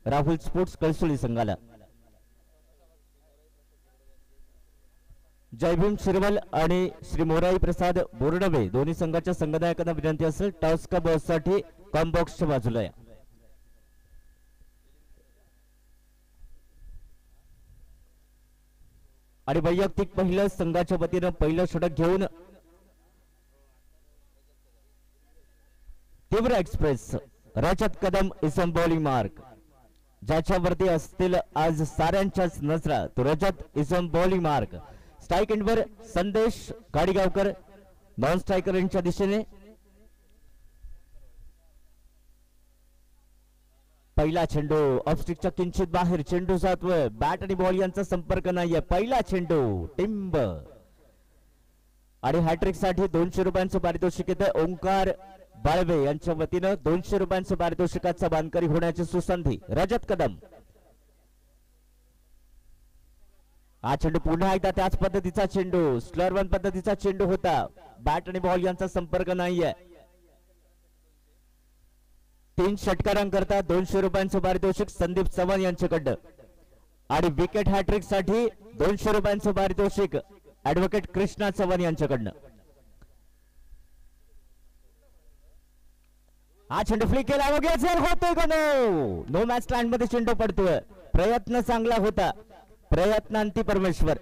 राहुल स्पोर्ट्स कळसुली संघाला. जयभीम शिरवल आणि श्री मोराई प्रसाद बोर्डवे दोन्ही संघाच्या संघनायकांना विनंती असेल टॉस का बॉस साठी कॉम बॉक्सच्या बाजूला या. आणि वैयक्तिक पहिलं संघाच्या वतीनं पहिलं षटक घेऊन तीव्र express Rajat Kadam is on bowling mark. ज्याच्यावरती असतील आज साऱ्यांच्याच नजरा तो Rajat is on bowling mark. Strike एंडवर संदेश गाडीगावकर नॉन स्ट्रायकर यांच्या दिशेने. पहिला चेंडू ऑफस्टिकच्या किंचित बाहेर, चेंडू जातोय, बॅट आणि बॉल यांचा संपर्क नाहीये. पहिला चेंडू टिंब आणि हॅट्रिक साठी 200 रुपयांचं पारितोषिक येतं. ओंकार बाळवे यांच्या वतीनं 200 रुपयांचं पारितोषिकाचा मानकरी होण्याची सुसंधी रजत कदम. हा चेंडू पुन्हा एकदा त्याच पद्धतीचा चेंडू, स्लर वन पद्धतीचा चेंडू होता. बॅट आणि बॉल यांचा संपर्क नाहीये. 3 षटकारांकरता 200 रुपयांचं पारितोषिक संदीप चव्हाण यांच्याकडनं आणि विकेट हॅट्रिक साठी 200 रुपयांचं पारितोषिक ऍडव्होकेट कृष्णा चव्हाण यांच्याकडनं. हा चेंडू फ्लिक केला होतोय का? नो मॅच स्टँड मध्ये चेंडू पडतोय. प्रयत्न चांगला होता, प्रयत्नांती परमेश्वर.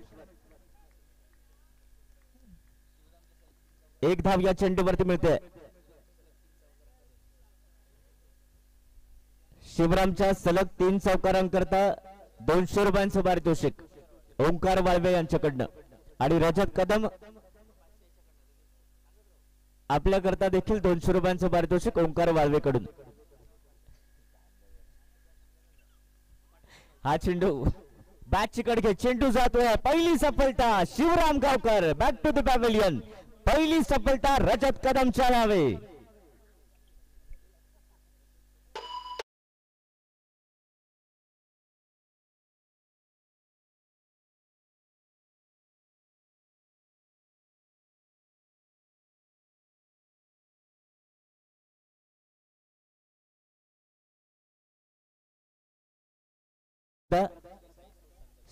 एक धाव या चेंडूवरती मिळते. शिवरामच्या सलग 3 चौकारांकरता 200 रुपयांचं पारितोषिक ओंकार वाळवे यांच्याकडनं आणि रजत कदम आपल्याकरता देखील 200 रुपयांचं पारितोषिक ओंकार वाळवे कडून. हा चेंडू बॅटची कडके, चेंडू जातोय. पहिली सफलता शिवराम गावकर, बॅक टू द पॅव्हिलियन. पहिली सफलता रजत कदमच्या नावे.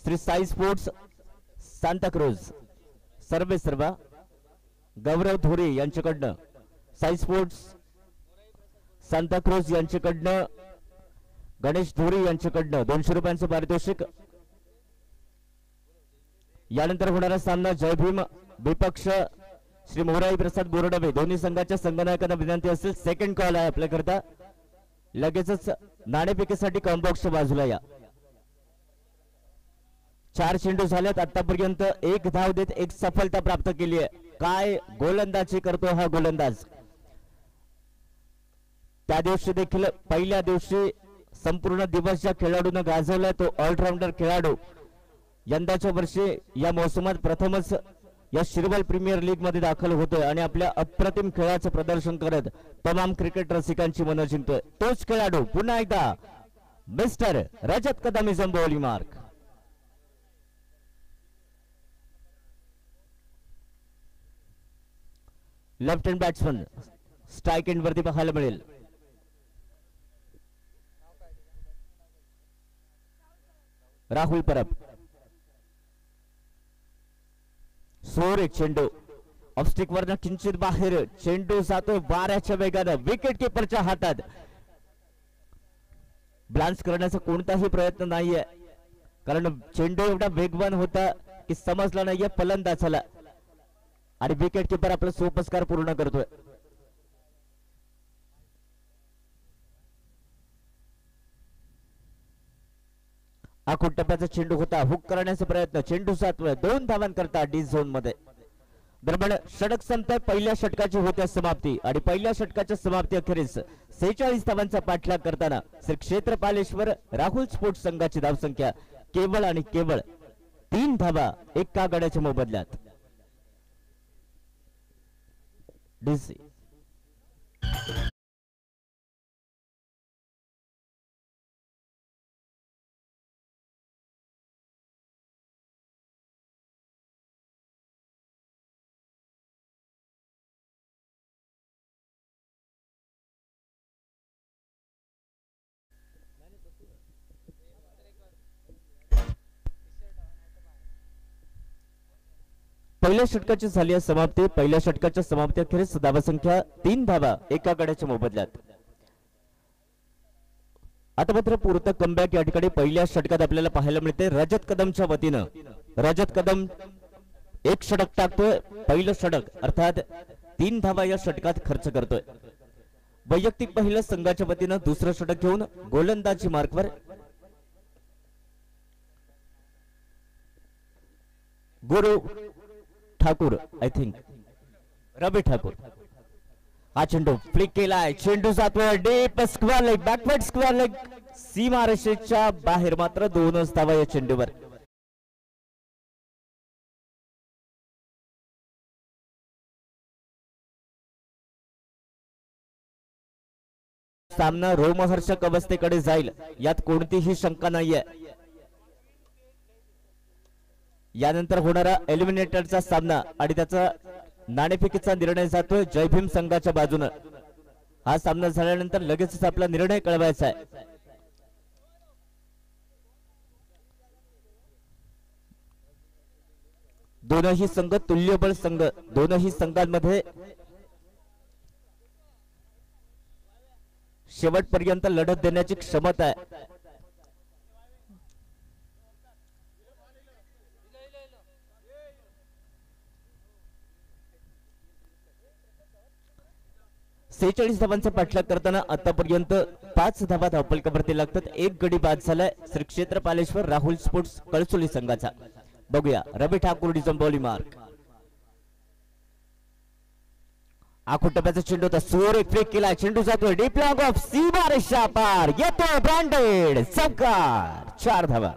श्री साई स्पोर्ट्स सांताक्रूज सर्वे सर्वा गौरव धोरे यांच्याकडनं, साई स्पोर्ट्स सांताक्रूज यांच्याकडनं गणेश धोरे यांच्याकडनं 200 रुपयांचं पारितोषिक. यानंतर होणारा सामना जय भीम विपक्ष श्री मोराई प्रसाद बोरडवे. दोन्ही संघाच्या संघनायकांना विनंती असेल, सेकंड कॉल आहे आपल्याकरता. लगेचच नाणेफेकीसाठी कॉम्बॉक्सच्या बाजूला या. 4 चेंडू झालेत आतापर्यंत. 1 धाव देत 1 सफलता प्राप्त केली आहे. काय गोलंदाजी करतो हा गोलंदाज. त्या दिवशी देखील पहिल्या दिवशी संपूर्ण दिवस ज्या खेळाडूने गाजवलाय तो ऑलराऊंडर खेळाडू. यंदाच्या वर्षी या मोसमात प्रथमच या शिरवल प्रीमियर लीग मध्ये दाखल होतोय आणि आपल्या अप्रतिम खेळाचं प्रदर्शन करत तमाम क्रिकेट रसिकांची मनं जिंकतोय. तोच खेळाडू पुन्हा एकदा mister Rajat Kadam is on bowling mark. Left hand batsman strike end वरती पाहायला मिळेल. राहुल परब. सोर एक चेंडू ऑफस्टिक वरनं किंचित बाहेर, चेंडू जातोय वाऱ्याच्या वेगानं. विकेट किपरच्या हातात. ब्लान्स करण्याचा कोणताही प्रयत्न नाहीये, कारण चेंडू एवढा वेगवान होता की समजला नाहीये फलंदाजाला आणि विकेट किपर आपला सोपस्कार पूर्ण करतोय. आखूड टप्प्याचा चेंडू होता, हुक करण्याचा प्रयत्न, चेंडू जातोय. 2 धावांकरता डी झोन मध्ये. दरम्यान षटक संपताय. पहिल्या षटकाची होत्या समाप्ती आणि पहिल्या षटकाच्या समाप्ती अखेरीस 46 धावांचा पाठलाग करताना श्री क्षेत्रपालेश्वर राहुल स्पोर्ट्स संघाची धावसंख्या केवळ आणि केवळ 3 धावा एका गड्याच्या मोबदल्यात. डीसी पहिल्या षटकाची झाली आहे समाप्ती. पहिल्या षटकाच्या समाप्ती अखेरीस धावसंख्या 3 धावा एका गड्याच्या मोबदल्यात. आता मात्र पुरतं कमबॅक या ठिकाणी पहिल्या षटकात आपल्याला पाहायला मिळते. रजत कदमच्या वतीनं रजत कदम 1 षटक टाकतोय. पहिलं षटक अर्थात 3 धावा या षटकात खर्च करतोय. वैयक्तिक पहिलं संघाच्या वतीनं दुसरं षटक घेऊन गोलंदाजी मार्कवर गुरु ठाकूर आय थिंक रवी ठाकूर. हा चेंडू फ्लिक केलाय, चेंडू जातोय deep square leg, backward square leg, सीमारेषेच्या बाहेर. मात्र 2च धावा या चेंडूवर. सामना रोमहर्षक अवस्थेकडे जाईल यात कोणतीही शंका नाहीये. यानंतर होणारा एलिमिनेटरचा सामना आणि त्याचा नाणेफेकीचा निर्णय जातोय जयभीम संघाच्या बाजूने. हा सामना झाल्यानंतर लगेचच आपला निर्णय कळवायचा आहे. दोनही संघ तुल्यबळ संघ, दोनही संघांमध्ये शेवटपर्यंत लढत देण्याची क्षमता आहे. सेहेचाळीस धावांचा पाठलाग करताना आतापर्यंत 5 धावा धावफलकावरती लागतात. 1 गडी बाद झालाय श्री क्षेत्र पालेश्वर राहुल स्पोर्ट्स कळसोली संघाचा. बघूया रवी ठाकूर डिझम बॉली मार्क. आखुटप्याचा चेंडू होता, सुर एक फ्लिक केला, चेंडू जातोय डीप लॉंग ऑफ सीमारेषा पार, येतोय ब्रँडेड चौकार. 4 धावा.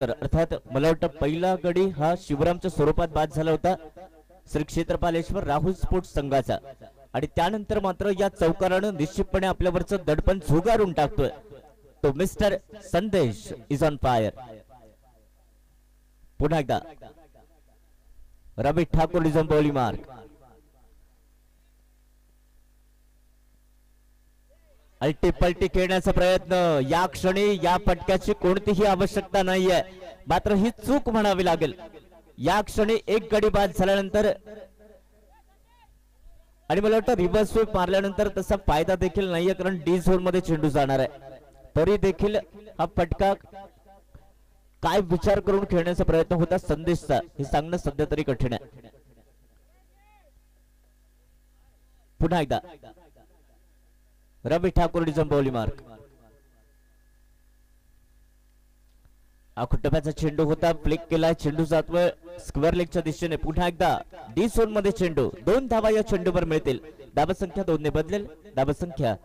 तर अर्थात मला वाटतं पहिला गडी हा शिवरामच्या स्वरूपात बाद झाला होता श्री क्षेत्रपालेश्वर राहुल स्पोर्ट्स संघाचा. आणि त्यानंतर मात्र या चौकारानं निश्चितपणे आपल्यावरचं दडपण झुगारून टाकतोय. तो मिस्टर संदेश इज ऑन फायर. पुन्हा एकदा Ravi Thakur is on bowling mark. अल्टीपल्टी खेळण्याचा प्रयत्न. या क्षणी या फटक्याची कोणतीही आवश्यकता नाहीये, मात्र ही चूक म्हणावी लागेल. या क्षणी 1 गडी बाद झाल्यानंतर आणि मला वाटतं रिव्हर्स स्वीप मारल्यानंतर तसा फायदा देखील नाहीये, कारण डी झोन मध्ये चेंडू जाणार आहे. तरी देखील हा फटका काय विचार करून खेळण्याचा प्रयत्न होता संदेशचा हे सांगणं सध्या तरी कठीण आहे. पुन्हा एकदा रवी ठाकूर डिझम बॉली मार्क. आखुटप्याचा चेंडू होता, फ्लिक केला, चेंडू जातोय स्क्वेअर लेगच्या दिशेने. पुन्हा एकदा डी झोन मध्ये चेंडू. 2 धावा या चेंडूवर मिळतील. धावा संख्या 2 ने बदलेल. धावा संख्या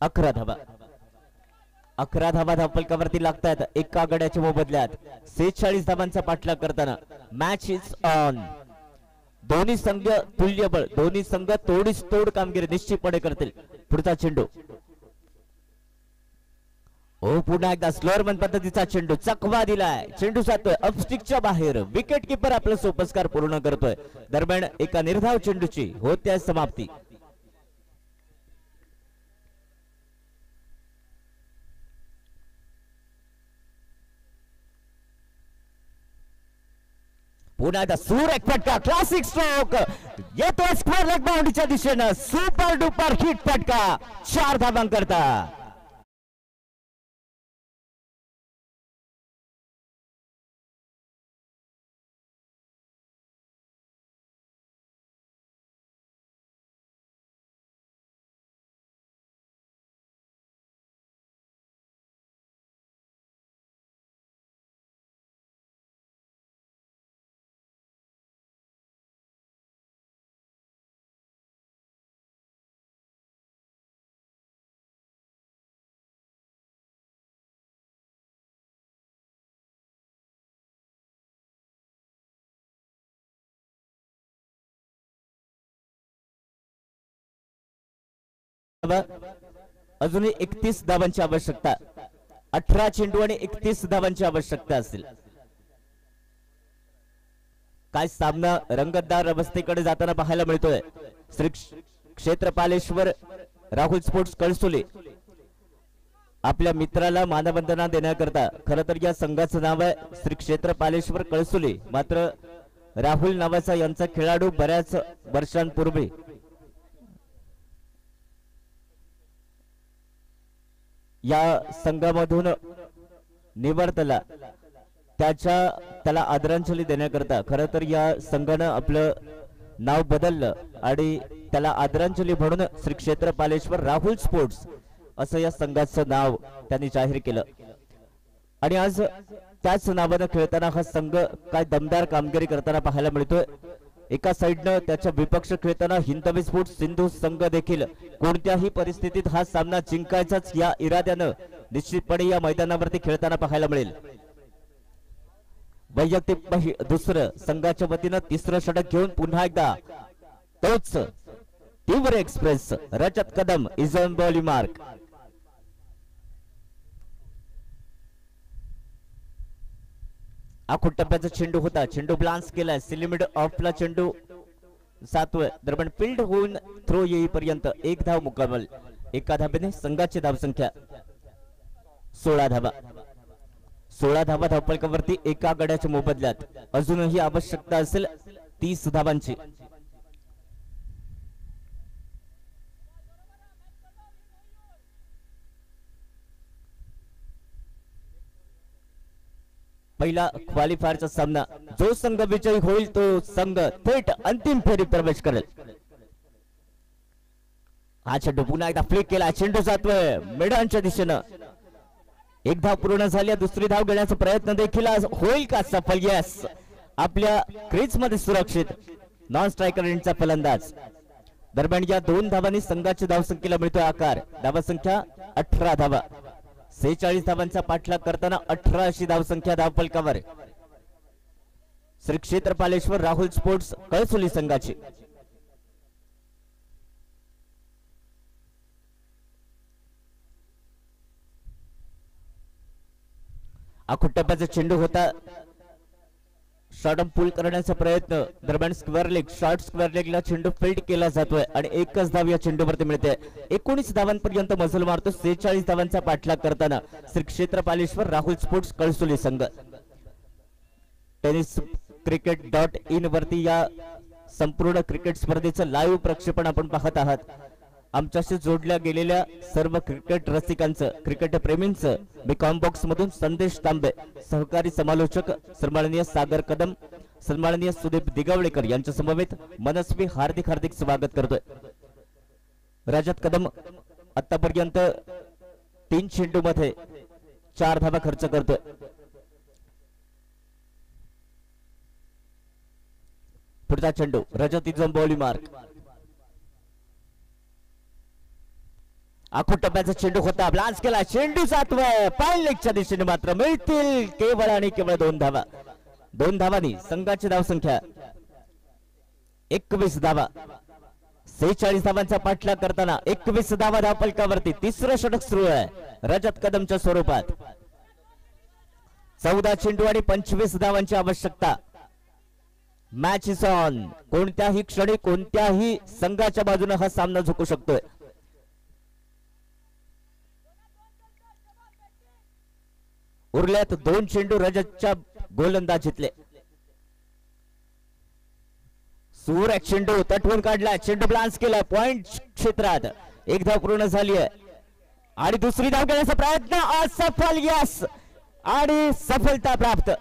11 धावा. 11 धावा धावफलकावरती लागतात एका गड्याच्या मोबदल्यात. 46 धावांचा पाठलाग करताना मॅच इज ऑन. दोन्ही संघ तुल्यबळ, दोन्ही संघ तोडीस तोड कामगिरी निश्चितपणे करतील. पुढचा चेंडू. ओ पुन्हा एकदा स्लोअरमन पद्धतीचा चेंडू, चकवा दिलाय, चेंडू जातोय अपस्टिकच्या बाहेर. विकेट किपर आपला सोपस्कार पूर्ण करतोय. दरम्यान एका निर्धाव चेंडूची होत्या समाप्ती. पुन्हा एकदा सूर एक फटका, क्लासिक स्ट्रोक, येतो स्क्वेअर लेग बाउंड्रीच्या दिशेनं. सुपर डुपर हिट फटका. 4 धावांकरता. अजूनही 31 धावांची आवश्यकता. 18 चेंडू आणि 31 धावांची आवश्यकता असेल. काय सामना रंगतदार अवस्थेकडे जाताना पाहायला मिळतोय. श्री क्षेत्रपालेश्वर राहुल स्पोर्ट्स कळसोली आपल्या मित्राला मानवंदना देण्याकरता, खरं तर या संघाचं नाव आहे श्री क्षेत्रपालेश्वर कळसोली, मात्र राहुल नावाचा यांचा खेळाडू बऱ्याच वर्षांपूर्वी या संघामधून निवडला त्याला आदरांजली देण्याकरता खरं तर या संघानं आपलं नाव बदललं आणि त्याला आदरांजली म्हणून श्री क्षेत्र पालेश्वर राहुल स्पोर्ट्स असं या संघाचं नाव त्यांनी जाहीर केलं आणि आज त्याच नावानं खेळताना हा संघ काय दमदार कामगिरी करताना पाहायला मिळतोय. एका साइडनं त्याच्या विपक्ष खेळताना हिंदवी स्पोर्ट्स सिंधू संघ देखील कोणत्याही परिस्थितीत हा सामना जिंकायचाच या इराद्यानं निश्चितपणे या मैदानावरती खेळताना पाहायला मिळेल. वैयक्तिक दुसरं संघाच्या वतीनं तिसरं षटक घेऊन पुन्हा एकदा तोच तीव्र express Rajat Kadam is on bowling mark. आखूड टप्प्याचा चेंडू होता, चेंडू ब्लान्स केलाय, सिलिमिड ऑफला चेंडू सातवे दरम्यान फील्ड होऊन थ्रो येईपर्यंत एक धाव मुकाबल. एका धाब्याने संघाची धावसंख्या 16 धावा. 16 धावा धावफलकावरती एका गड्याच्या मोबदल्यात अजूनही आवश्यकता असेल 30 धावांची. पहिला क्वालिफायरचा सामना जो संघ विजयी होईल तो संघ थेट अंतिम फेरीत प्रवेश करेल. हा चेंडू पुन्हा एकदा फ्लिक केला, चेंडू जातोय मैदानाच्या दिशेनं. एक धाव पूर्ण झाली, दुसरी धाव घेण्याचा प्रयत्न देखील होईल का सफल? यस, आपल्या क्रीज मध्ये सुरक्षित नॉन स्ट्रायकर एंडचा फलंदाज. दरम्यान या दोन धावांनी संघाच्या धावसंख्येला मिळतोय आकार. धावसंख्या 18 धावा. 46 धावांचा पाठलाग करताना 18 अशी धावसंख्या धावफलकावर श्री क्षेत्र पालेश्वर राहुल स्पोर्ट्स कळसोली संघाची. आखूड टप्प्याचा चेंडू होता, शॉर्ट पूल करण्याचा प्रयत्न. दरम्यान स्क्वेअर लेग, शॉर्ट स्क्वेअर लेगला चेंडू फील्ड केला जातोय आणि एकच धाव या चेंडूवरती मिळते. 19 धावांपर्यंत मजल मारतो 46 धावांचा पाठलाग करताना श्री क्षेत्र पालेश्वर राहुल स्पोर्ट्स कळसोली संघ. टेनिस cricket.in वरती या संपूर्ण क्रिकेट स्पर्धेचं लाईव्ह प्रक्षेपण आपण पाहत आहात. आमच्याशी जोडल्या गेलेल्या सर्व क्रिकेट रसिकांचं, क्रिकेट प्रेमींचं मी कॉम्बॉक्स मधून संदेश तांबे, सहकारी समालोचक सन्माननीय सागर कदम, सन्माननीय सुदीप दिगावळेकर यांच्या समवेत मनस्वी हार्दिक हार्दिक स्वागत करतोय. रजत कदम आतापर्यंत 3 चेंडू मध्ये 4 धावा खर्च करतोय. पुढचा चेंडू रजत इज ऑन बॉलिंग मार्क. आखूड टप्प्याचा चेंडू होता, ब्लान्स केला, चेंडू सातवा पाय लेगच्या दिशेने मात्र मिळतील केवळ आणि केवळ 2 धावा. 2 धावांनी संघाची धावसंख्या 21 धावा. 46 धावांचा पाठलाग करताना 21 धावा धावफलकावरती तिसरं षटक सुरू आहे रजत कदमच्या स्वरूपात. 14 चेंडू आणि 25 धावांची आवश्यकता. Match is on. कोणत्याही क्षणी कोणत्याही संघाच्या बाजूने हा सामना झुकू शकतोय. उरल्यात 2 चेंडू रजतच्या गोलंदाजीतले. सूर एक चेंडू तटवून काढला, चेंडू ब्लान्स केला पॉइंट क्षेत्रात. एक धाव पूर्ण झाली आहे आणि दुसरी धाव घेण्याचा प्रयत्न असफल. यस, आणि सफलता प्राप्त.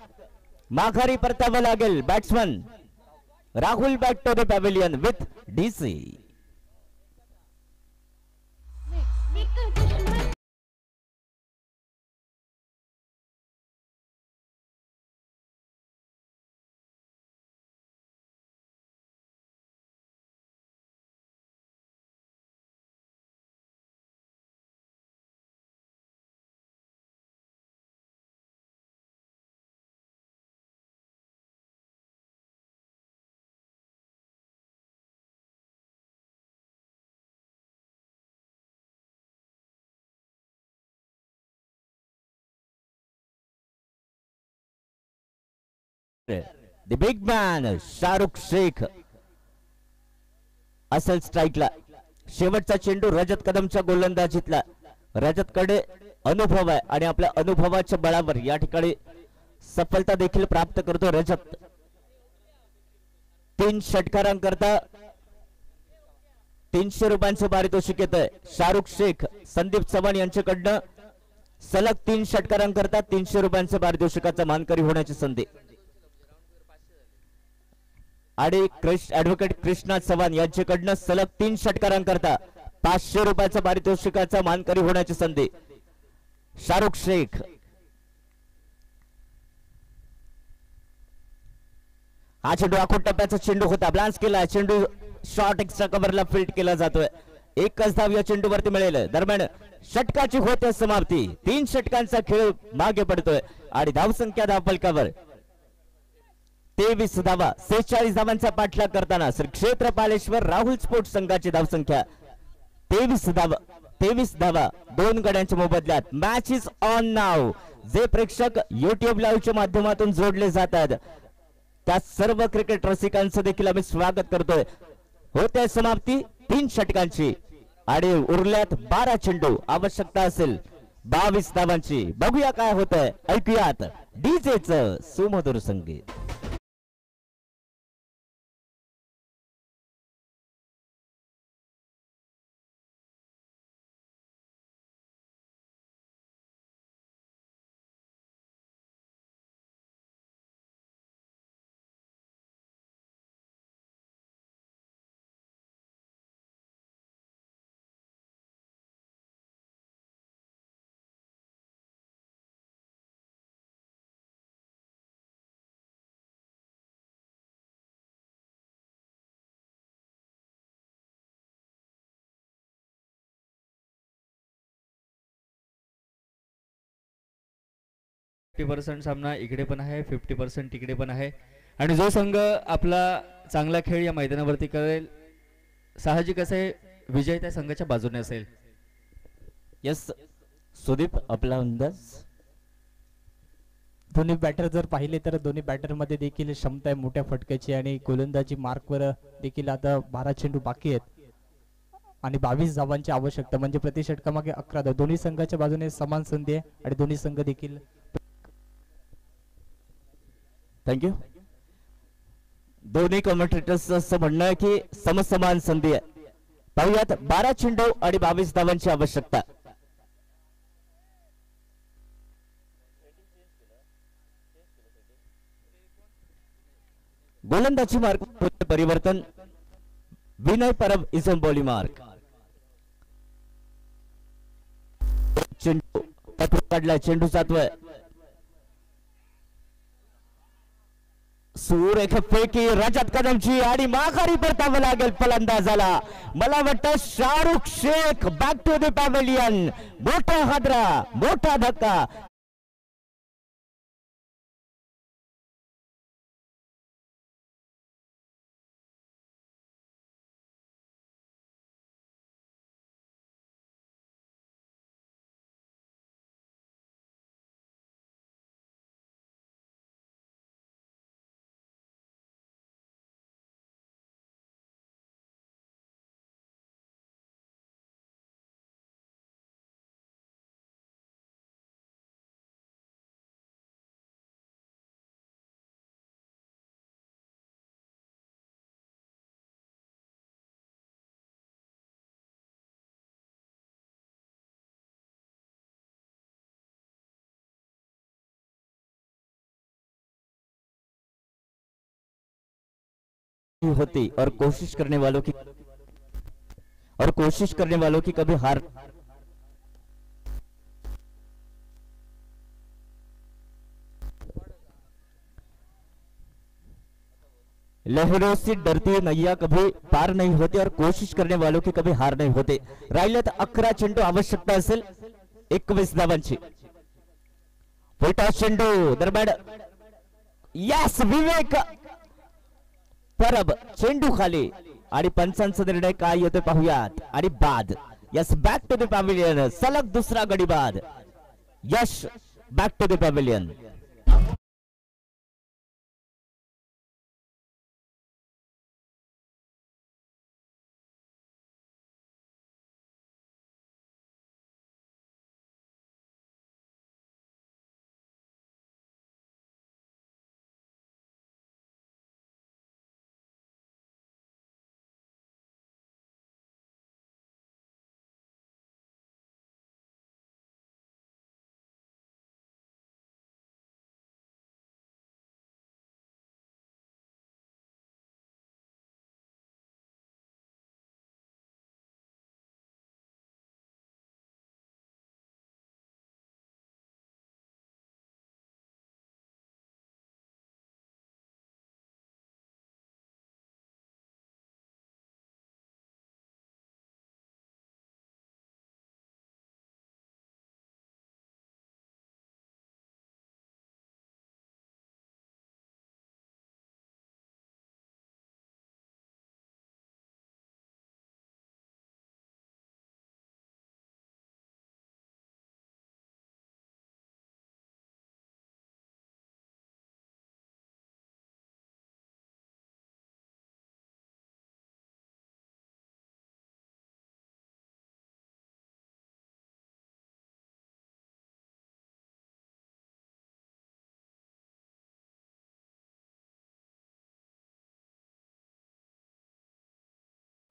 माघारी परतावं लागेल batsman Rahul back to the pavilion with DC. The big man Shahrukh Shaikh असेल स्ट्राईकला. शेवटचा चेंडू रजत कदमच्या गोलंदाजीतला. रजतकडे अनुभव आहे आणि आपल्या अनुभवाच्या बळावर या ठिकाणी सफलता देखील प्राप्त करतो रजत. 3 षटकारांकरता 300 रुपयांचं पारितोषिक येतंय. शाहरुख शेख, संदीप चव्हाण यांच्याकडनं सलग 3 षटकारांकरता 300 रुपयांच्या पारितोषिकाचा मानकरी होण्याची संधी. आणि ऍडव्होकेट कृष्णा चव्हाण यांच्याकडनं सलग 3 षटकारांकरता 500 रुपयाच्या पारितोषिकाचा मानकरी होण्याची संधी. शाहरुख शेख हा चेंडू आखूड टप्प्याचा चेंडू होता. ब्लान्स केला चेंडू, शॉर्ट एक्स्ट्रा कव्हरला फील्ड केला जातोय. एकच धाव या चेंडूवरती मिळेल. दरम्यान षटकाची होते समाप्ती. 3 षटकांचा खेळ मागे पडतोय आणि धावसंख्या धावफलकावर 23 धावा. 46 धावांचा पाठलाग करताना श्री क्षेत्र पालेश्वर राहुल स्पोर्ट्स संघाची धावसंख्या 23 धावा 2 गड्यांच्या मोबदल्यात. मॅच इज ऑन नाव. जे प्रेक्षक युट्यूब लाईव्हच्या माध्यमातून जोडले जातात त्या सर्व क्रिकेट रसिकांचं देखील आम्ही स्वागत करतोय. होते समाप्ती 3 षटकांची आणि उरल्यात 12 चेंडू. आवश्यकता असेल 22 धावांची. बघूया काय होतंय. ऐकूयात डीजेचं सुमधुर संगीत. सामना इकडे पण आहे, 50% इकडे पण आहे. आणि जो संघ आपला चांगला खेळ या मैदानावरती करेल साहजिक असे विजय त्या संघाच्या बाजूने असेल. यस सुदीप, आपला अंदाज. दोन्ही बॅटर जर पाहिले तर दोन्ही बॅटर मध्ये देखील क्षमता आहे मोठ्या फटक्याची आणि गोलंदाजी मार्कवर देखील आता 12 चेंडू बाकी आहेत आणि 22 धावांची आवश्यकता. म्हणजे प्रति षटकामागे 11 धाव. दोन्ही संघाच्या बाजूने समान संधी आहे आणि दोन्ही संघ देखील. थँक्यू. दोन्ही कॉमेंटेटर्स असं म्हणणं आहे की समसमान संधी आहे. पाहुयात 12 चेंडू आणि 22 धावांची आवश्यकता. गोलंदाजी मार्क परिवर्तन. Vinay Parab is on bowling mark. चेंडू काढलाय. चेंडू जातोय. सुरेख फेकी रजत कदमची आणि माघारी परतावं लागेल फलंदाजाला. मला वाटतं Shahrukh Shaikh back to the pavilion. मोठा हादरा, मोठा धक्का. होती और कोशिश करने वालों की कभी हार. लहरों से डरती नैया कभी पार नहीं होती और कोशिश करने वालों की कभी हार नहीं होते. राहिलेत 11 चेंडू. आवश्यकता असेल 21 धावांची. पुढचा चेंडू. दरम्यान यस विवेक परब चेंडू खाली आणि पंचांचा निर्णय काय येतोय पाहूयात. आणि बाद. Yes back to the pavilion. सलग दुसरा गडी बाद. Yes back to the pavilion.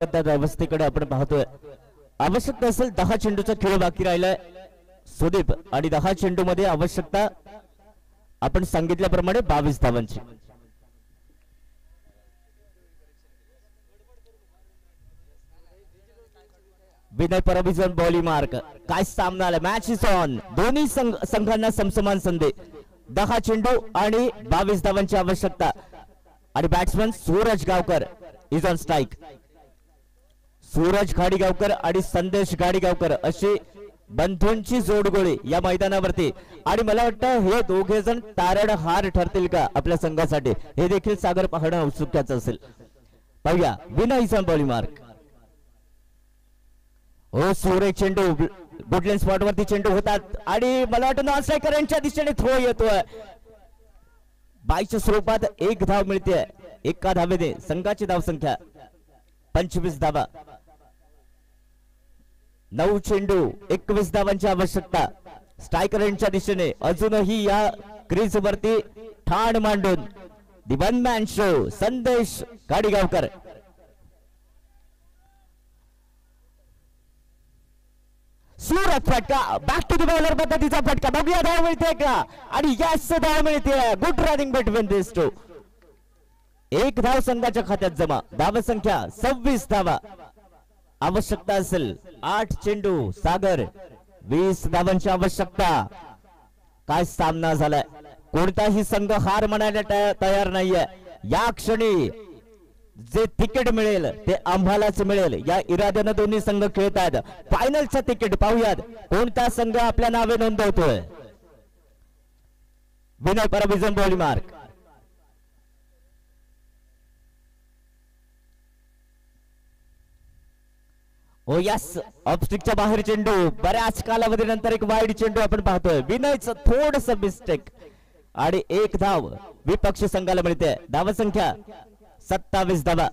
अवस्थेकडे आपण पाहतोय. आवश्यकता असेल 10 चेंडूचा खेळ बाकी राहिलाय सुदीप आणि 10 चेंडू मध्ये आवश्यकता आपण सांगितल्याप्रमाणे 22 धावांची. विनय परबिजन बॉली मार्क. काय सामना आला. Match is on. दोन्ही संघांना समसमान संधी. 10 चेंडू आणि 22 धावांची आवश्यकता आणि batsman Suraj Gaonkar is on strike. Suraj Gadigaonkar आणि संदेश गाडीगावकर अशी बंधूंची जोडगोळी या मैदानावरती आणि मला वाटतं हे दोघे जण तारणहार ठरतील का आपल्या संघासाठी हे देखील सागर पाहणं औत्सुक्याचं असेल. पाहूया. Vinay is on bowling mark. हो सूरज चेंडू गुडलँड स्पॉट वरती चेंडू होतात आणि मला वाटतं नॉन स्ट्रायकरांच्या दिशेने थ्रो येतोय. 22च्या स्वरूपात 1 धाव मिळते. एका धावेने संघाची धावसंख्या 25 धावा. 9 चेंडू 21 धावांची आवश्यकता. स्ट्रायकरांच्या दिशेने अजूनही या क्रीज वरती ठाण मांडून दी वन मॅन शो संदेश गाडीगावकर. सूरज फटका. बॅक टू द बॉलर पद्धतीचा फटका. बघूया धाव मिळते का आणि यस धाव मिळते. Good running between this two. 1 धाव संघाच्या खात्यात जमा. धावसंख्या 26 धावा. आवश्यकता असेल 8 चेंडू. सागर 20 धावांची आवश्यकता. काय सामना झालाय. कोणताही संघ हार म्हणायला तयार नाहीये. या क्षणी जे तिकीट मिळेल ते आम्हालाच मिळेल या इराद्यानं दोन्ही संघ खेळतात. फायनलचं तिकीट पाहूयात कोणता संघ आपल्या नावे नोंदवतोय. विनय परबिजन बॉली मार्क. Oh yes. ऑफस्टिकच्या बाहेर चेंडू. बऱ्याच कालावधीनंतर एक वाईड चेंडू आपण पाहतोय. विनयचं थोडस मिस्टेक आणि 1 धाव विपक्षी संघाला मिळते. धावसंख्या 27 धावा.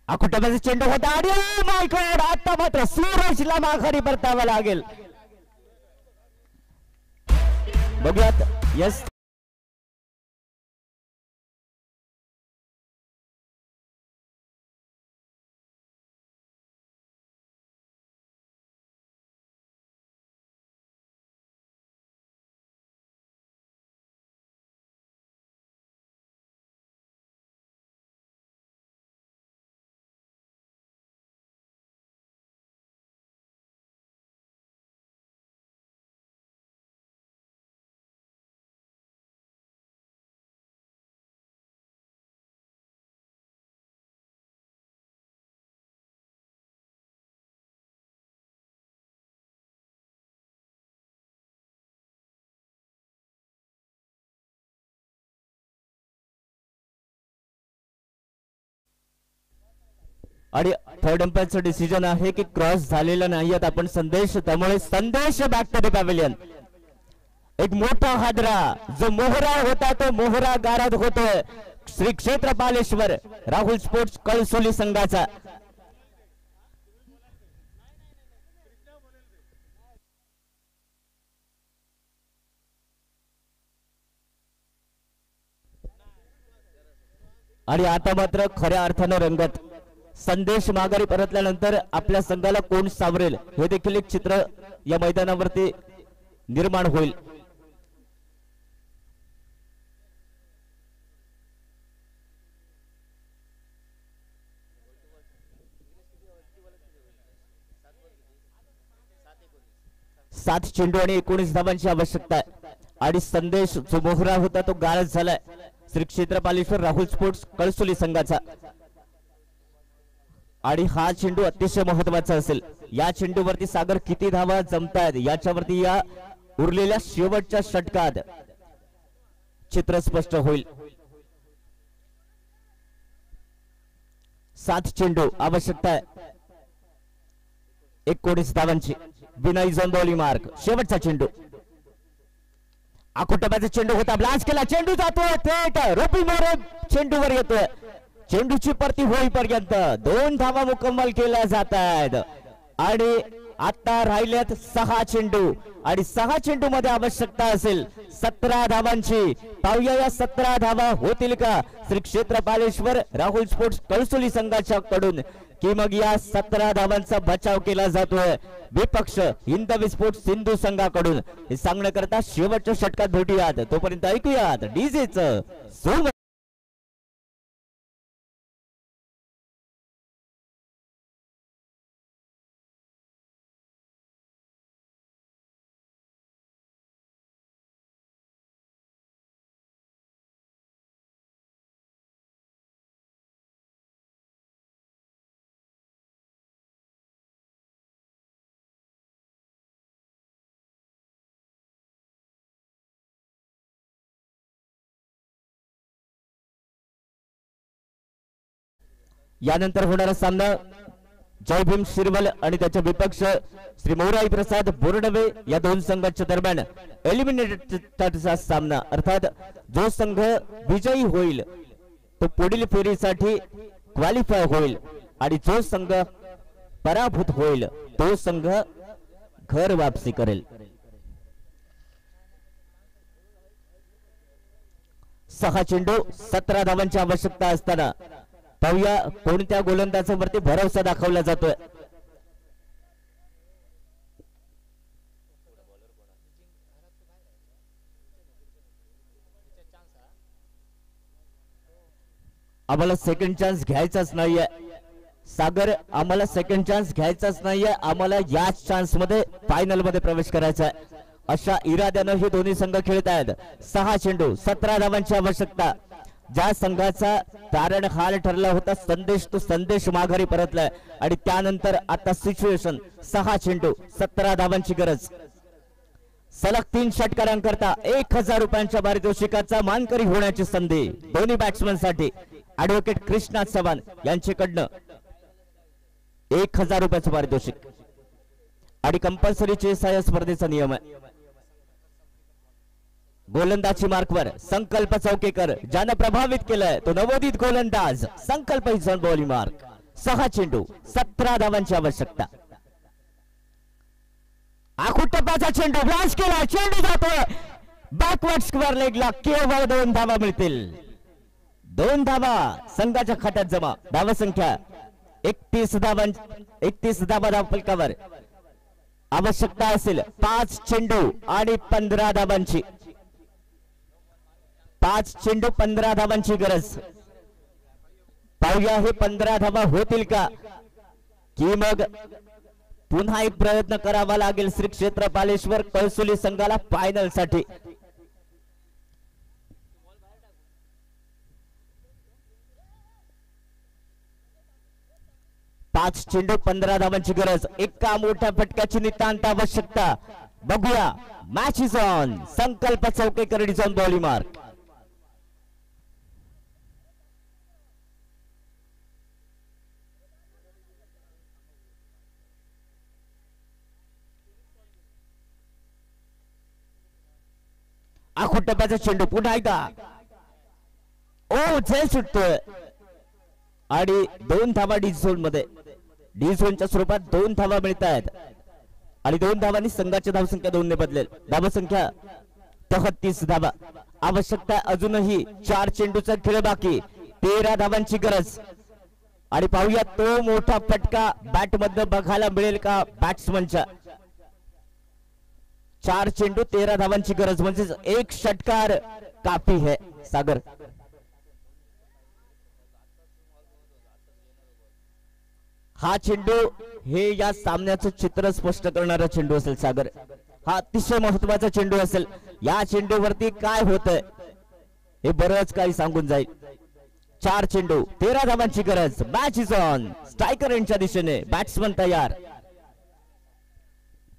अकुटबाचा चेंडू होता आणि माय गॉड आता मात्र सूरजला माघारी परतावा लागेल. बघूयात. यस आणि थर्ड अंपायरचं डिसिजन आहे की क्रॉस झालेला नाहीयेत आपण संदेश. त्यामुळे संदेश बॅक टू द पॅव्हिलियन. एक मोठा हादरा जो मोहरा होता तो मोहरा गारद होतोय श्री क्षेत्र बालेश्वर राहुल स्पोर्ट्स कळसोली संघाचा. आणि आता मात्र खऱ्या अर्थानं रंगत. संदेश माघारी परतल्यानंतर आपल्या संघाला कोण सावरेल हे देखील एक चित्र या मैदानावरती निर्माण होईल. सात चेंडू आणि 19 धावांची आवश्यकता आहे आणि संदेश जो मोहरा होता तो गारद झालाय श्री क्षेत्र बालेश्वर राहुल स्पोर्ट्स कळसोली संघाचा. आणि हा चेंडू अतिशय महत्वाचा असेल. या चेंडूवरती सागर किती धावा जमतायत याच्यावरती या उरलेल्या शेवटच्या षटकात चित्र स्पष्ट होईल. 7 चेंडू आवश्यकता आहे 19 धावांची. विनय झोन बॉली मार्क. शेवटचा चेंडू. आकुटबाचा चेंडू होता. ब्लास्ट केला. चेंडू जातोय थेट रोपी मोरे चेंडूवर येतोय. चेंडूची परती होईपर्यंत 2 धावा मुकम्मल केल्या जात आहेत आणि आता राहिल्यात 6 चेंडू आणि 6 चेंडू मध्ये आवश्यकता असेल 17 धावांची. पाहूया या 17 धावा होतील का श्री क्षेत्र पालेश्वर राहुल स्पोर्ट्स कळसोली संघाच्या कडून, की मग या 17 धावांचा बचाव केला जातोय विपक्ष हिंदवी स्पोर्ट्स सिंधू संघाकडून. हे सांगण्याकरता शेवटच्या षटकात भेटूयात, तोपर्यंत ऐकूयात डीजेचं सूर. यानंतर होणारा सामना जय भीम शिरवल आणि त्याचे विपक्ष श्री मोराई प्रसाद बोरडवे या दोन संघांच्या दरम्यान एलिमिनेटरचा सामना, अर्थात जो संघ विजयी होईल तो पुढील फेरीसाठी क्वालिफाय होईल आणि जो संघ पराभूत होईल तो संघ घर वापसी करेल. 6 चेंडू 17 धावांची आवश्यकता असताना पाहूया कोणत्या गोलंदाजावरती भरोसा दाखवला जातोय. आम्हाला सेकंड चान्स घ्यायचाच नाहीये सागर, आम्हाला सेकंड चान्स घ्यायचाच नाहीये, आम्हाला याच चान्स मध्ये फायनल मध्ये प्रवेश करायचा आहे अशा इराद्यानं हे दोन्ही संघ खेळत आहेत. 6 चेंडू 17 धावांची आवश्यकता. ज्या संघाचा तारणहार ठरला होता संदेश, तो संदेश माघारी परतलाय आणि त्यानंतर आता सिच्युएशन 6 चेंडू 17 धावांची गरज. सलग 3 षटकारांकरता 1000 रुपयांच्या पारितोषिकाचा मानकरी होण्याची संधी दोन्ही बॅट्समन साठी. ऍडव्होकेट कृष्णा चव्हाण यांच्याकडनं 1000 रुपयाचं पारितोषिक आणि कंपल्सरी चेस या स्पर्धेचा नियम आहे. गोलंदाजी मार्कवर संकल्प चौकेकर, ज्यानं प्रभावित केलंय तो नवोदित गोलंदाज संकल्प इज ऑन बॉलिंग मार्क. 6 चेंडू 17 धावांची आवश्यकता. आखुटप्पाचा चेंडू ब्लास्ट केला, चेंडू जातोय बॅकवर्ड स्क्वेअर लेगला. केवळ 2 धावा मिळतील. 2 धावा संघाच्या खात्यात जमा. धावा संख्या 31 धावा फलकावर. आवश्यकता असेल 5 चेंडू आणि 15 धावांची. 5 चेंडू 15 धावांची गरज. पाहूया हे 15 धावा होतील का, की मग पुन्हा एक प्रयत्न करावा लागेल श्री क्षेत्र पालेश्वर कळसोली संघाला फायनल साठी. पाच चेंडू 15 धावांची गरज. एका मोठ्या फटक्याची नितांत आवश्यकता. बघूया मॅच इज ऑन. संकल्प Chaukekar is on bowling mark. आखुटप्प्याचा चेंडू पुन्हा एकदा झेल सुटतोय आणि 2 धावा डी झोन मध्ये. डी झोनच्या स्वरूपात 2 धावा मिळत आहेत आणि 2 धावांनी संघाची धावसंख्या 2 ने बदलेल. धावसंख्या 33 धावा. आवश्यकता अजूनही 4 चेंडूचा खेळ बाकी. 13 धावांची गरज. आणि पाहूया तो मोठा फटका बॅट मधनं बघायला मिळेल का बॅट्समनच्या. 4 चेंडू 13 धावांची गरज म्हणजे 1 षटकार काफी है सागर. हा चेंडू हे या सामन्याचं चित्र स्पष्ट करणारा चेंडू असेल सागर. हा अतिशय महत्वाचा चेंडू असेल. या चेंडूवरती काय होतंय हे बरंच काही सांगून जाईल. 4 चेंडू 13 धावांची गरज. Match is on. स्ट्रायकर यांच्या दिशेने बॅट्समन तयार.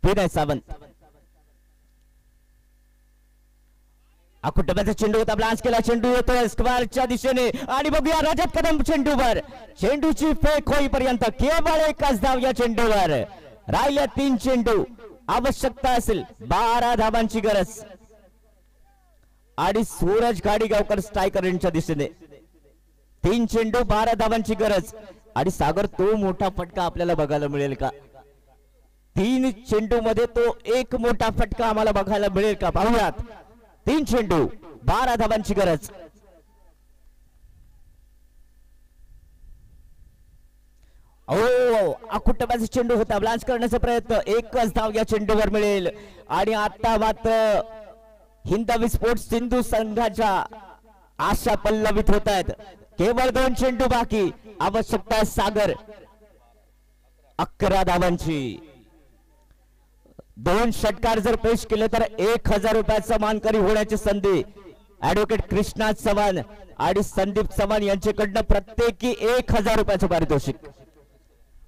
विनय सावंत. आखुटप्प्याचा चेंडू होता, ब्लास्ट केला. चेंडू येतोय स्क्वेअरच्या दिशेने आणि बघूया रजत कदम चेंडूवर. चेंडूची फेक होईपर्यंत केवळ 1च धाव या चेंडूवर. राहिल्या 3 चेंडू. आवश्यकता असेल 12 धावांची गरज. आणि सूरज गाडीगावकर स्ट्रायकर यांच्या दिशेने 3 चेंडू 12 धावांची गरज. आणि सागर तो मोठा फटका आपल्याला बघायला मिळेल का. 3 चेंडू मध्ये तो एक मोठा फटका आम्हाला बघायला मिळेल का पाहूयात. 3 चेंडू 12 धावांची गरज. अकुटबाचा चेंडू होता, ब्लांच करण्याचा प्रयत्न, एकच धाव या चेंडूवर मिळेल. आणि आता मात्र हिंदवी स्पोर्ट्स सिंधू संघाच्या आशा पल्लवित होत आहेत. केवळ 2 चेंडू बाकी, आवश्यकता सागर 11 धावांची. 2 षटकार जर पेश केले तर 1000 रुपयाचा मानकरी होण्याची संधी ऍडव्होकेट कृष्णा चव्हाण आणि संदीप चव्हाण यांच्याकडनं प्रत्येकी 1000 रुपयाचं पारितोषिक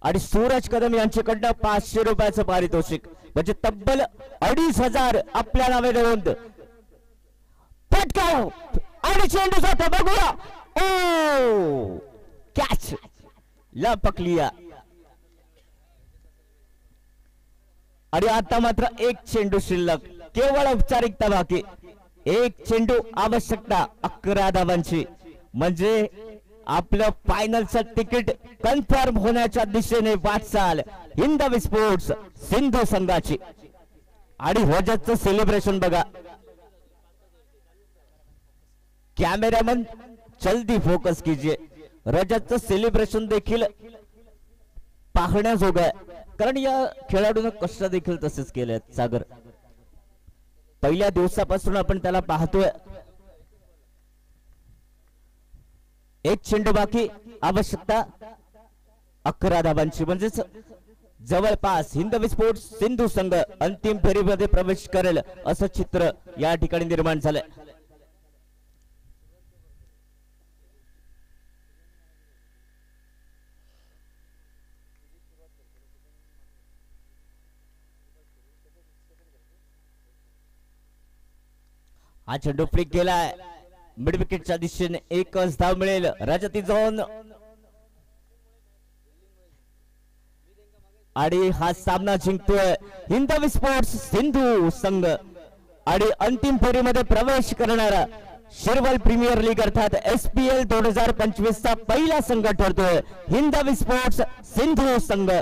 आणि सूरज कदम यांच्याकडनं 500 रुपयाचं पारितोषिक, म्हणजे तब्बल 2500 आपल्या नावे नोंद. पटकाव आणि चेंडू जातो, बघूया. ओ कॅच ला पकलिया. आणि आता मात्र 1 चेंडू शिल्लक, केवळ औपचारिकता बाकी. 1 चेंडू, आवश्यकता 11 धावांची, म्हणजे आपलं फायनलचं तिकीट कन्फर्म होण्याच्या दिशेने वाटचाल हिंदवी स्पोर्ट्स सिंधू संघाची. आणि रजतचं सेलिब्रेशन बघा, कॅमेरामन जल्दी फोकस कीजिए. रजतचं सेलिब्रेशन देखील पाहण्याजोगं आहे, कारण या खेळाडूने कष्ट देखील तसेच केले सागर. पहिल्या दिवसापासून आपण त्याला पाहतोय. 1 चेंडू बाकी, आवश्यकता 11 धावांची, म्हणजेच जवळपास हिंदवी स्पोर्ट्स सिंधू संघ अंतिम फेरीमध्ये प्रवेश करेल असं चित्र या ठिकाणी निर्माण झालंय. हा चेंडू फ्लिक गेलाय मिड विकेटच्या दिशेने, 1च धाव मिळेल. रजती झोन आणि हा सामना जिंकतोय हिंदवी स्पोर्ट्स सिंधू संघ. आणि अंतिम फेरीमध्ये प्रवेश करणारा शिरवल प्रीमियर लीग अर्थात SPL 2025 चा पहिला संघ ठरतोय हिंदवी स्पोर्ट्स सिंधू संघ.